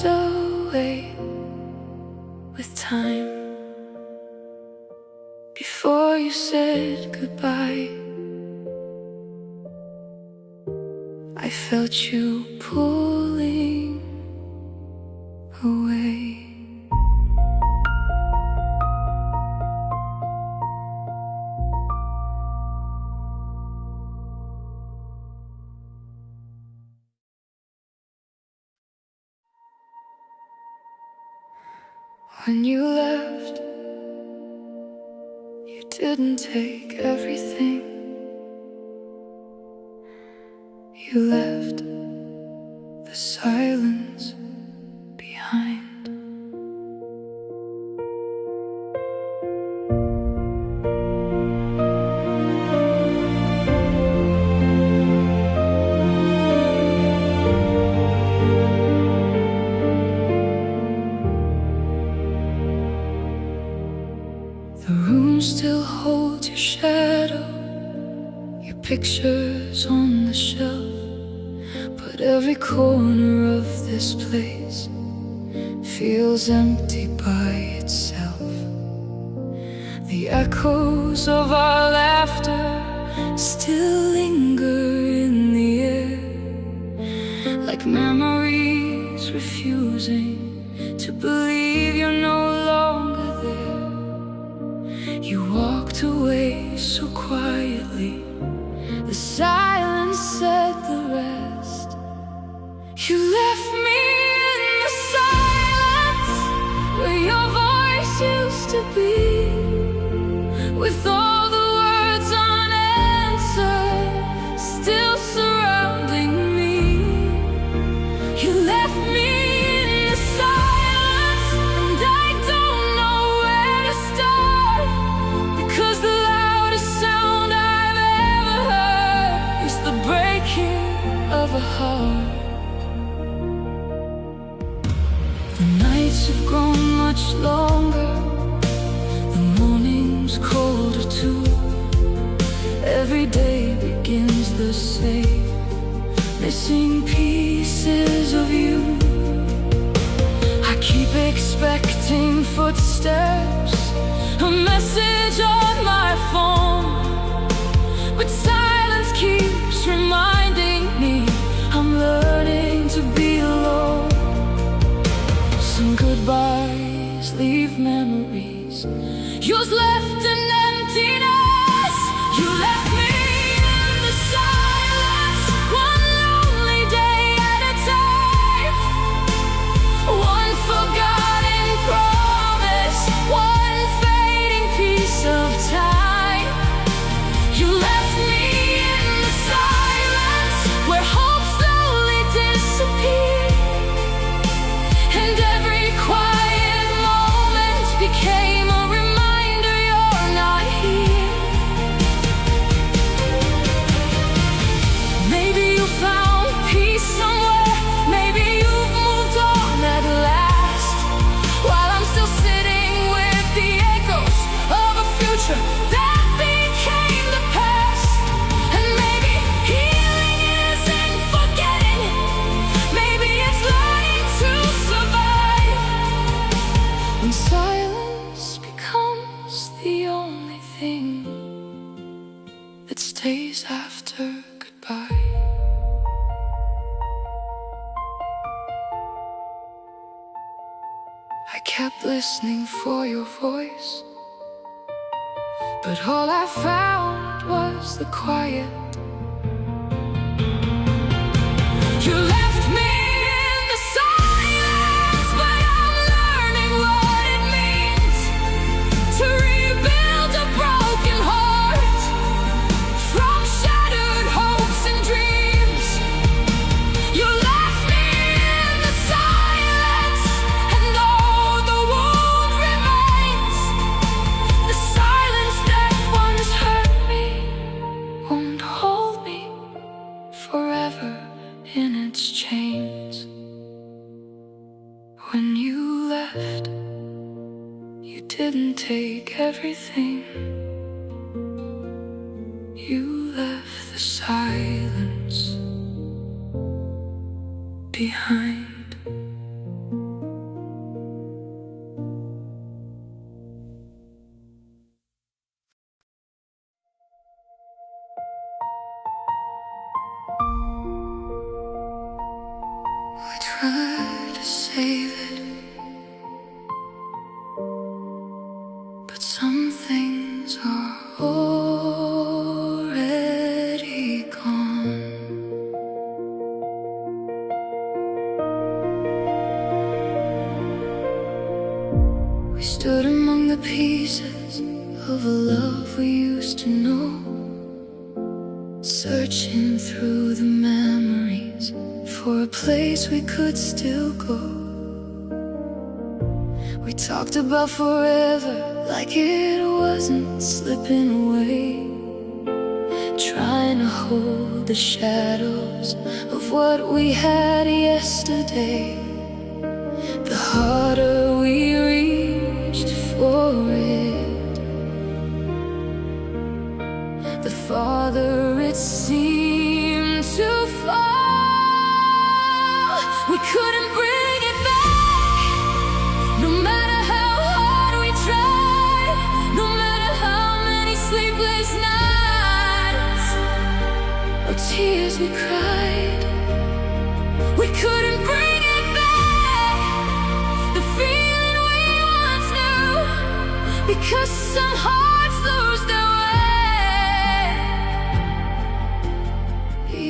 walked away with time. Before you said goodbye, I felt you pulling away. When you left, you didn't take everything. You left the silence behind. The room still holds your shadow, your pictures on the shelf, but every corner of this place feels empty by itself. The echoes of our laughter still linger in the air, like memories refusing to believe you're no longer there. You walked away so quietly, the silence said the rest. You left me in the silence where your voice used to be, with all the words unanswered still surrounding me. You left me in the silence, and I don't know where to start, because the loudest sound I've ever heard is the breaking of a heart. The nights have grown much longer, the morning's colder too. Every day begins the same, missing pieces of you. I keep expecting footsteps, a message on my phone, but silence keeps reminding me I'm learning to be alone. Some goodbyes leave memories, yours left an emptiness. You left me in the silence, one lonely day at a time, one forgotten promise, one fading piece of time. You left me in the silence where hope slowly disappeared, and every quiet moment became a reminder you're not here. Maybe you found peace somewhere, maybe you've moved on at last, while I'm still sitting with the echoes of a future that became the past. And maybe healing isn't forgetting it, maybe it's learning to survive when silence becomes the only thing that stays after goodbye. I kept listening for your voice, but all I found was the quiet. You left me in the silence, but I'm learning what it means to rebuild a broken heart from shattered hopes and dreams. You left me in the silence, and though the wound remains, the silence that once hurt me won't hold me forever in its chains. When you left, you didn't take everything. You left the silence behind. save it, but some things are already gone. We stood among the pieces of a love we used to know, searching through the memories for a place we could still go. We talked about forever like it wasn't slipping away, trying to hold the shadows of what we had yesterday. The harder we reached for it, the farther it seemed to fall. We couldn't bring it back, no matter how hard we tried, no matter how many sleepless nights or tears we cried. We couldn't bring it back, the feeling we once knew, because some hearts lose their way,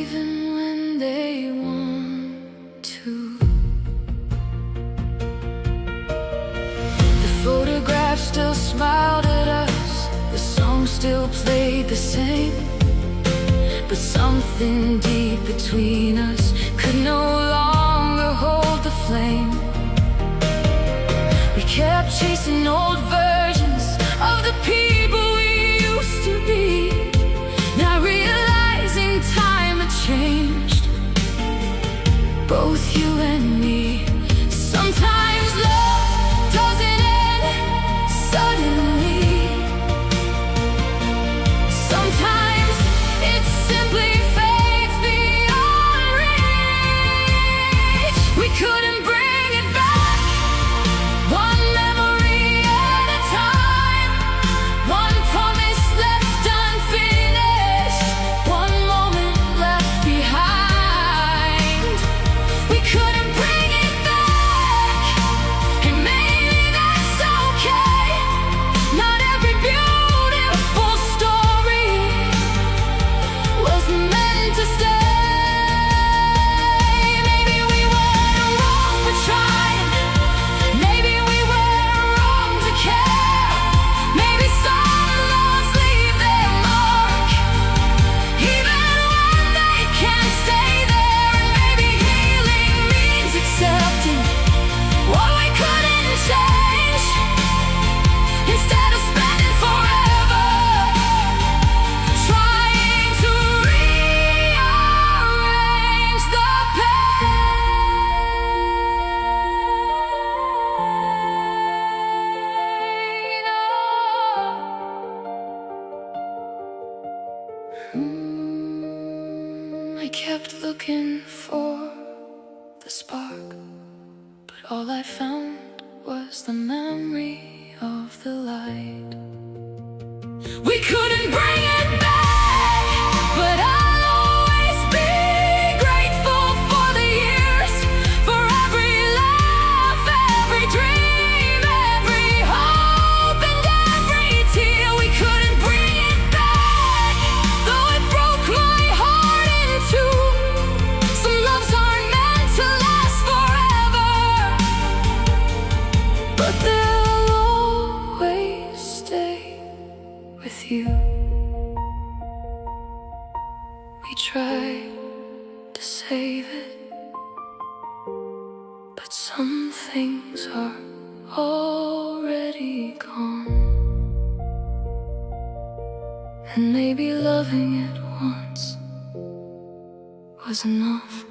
even when they want to. The photograph still smiled at us, the song still played the same, but something deep between us could no longer hold the flame. We kept chasing old versions of the people we used to be, not realizing time had changed both you and me. Sometimes love doesn't end suddenly, sometimes it simply fades beyond reach. We couldn't bring it back, one memory at a time, one promise left unfinished, one moment left behind. We couldn't bring it back, and maybe that's okay. Not every beautiful story was meant to stay. Maybe we were wrong for trying, maybe we were wrong to care. Maybe some loves leave their mark, even when they can't stay there. And maybe healing means accepting what we couldn't change, instead of spending forever trying to rearrange the pain. I kept looking for the spark, but all I found was the memory of the light. We couldn't bring it back, but I'll always be grateful for the years, for every laugh, every dream, every hope, and every tear. We couldn't bring it back, though it broke my heart in two. Some loves aren't meant to last forever, but they'll always stay with you. We tried to save it, but some things are already gone. And maybe loving it once was enough.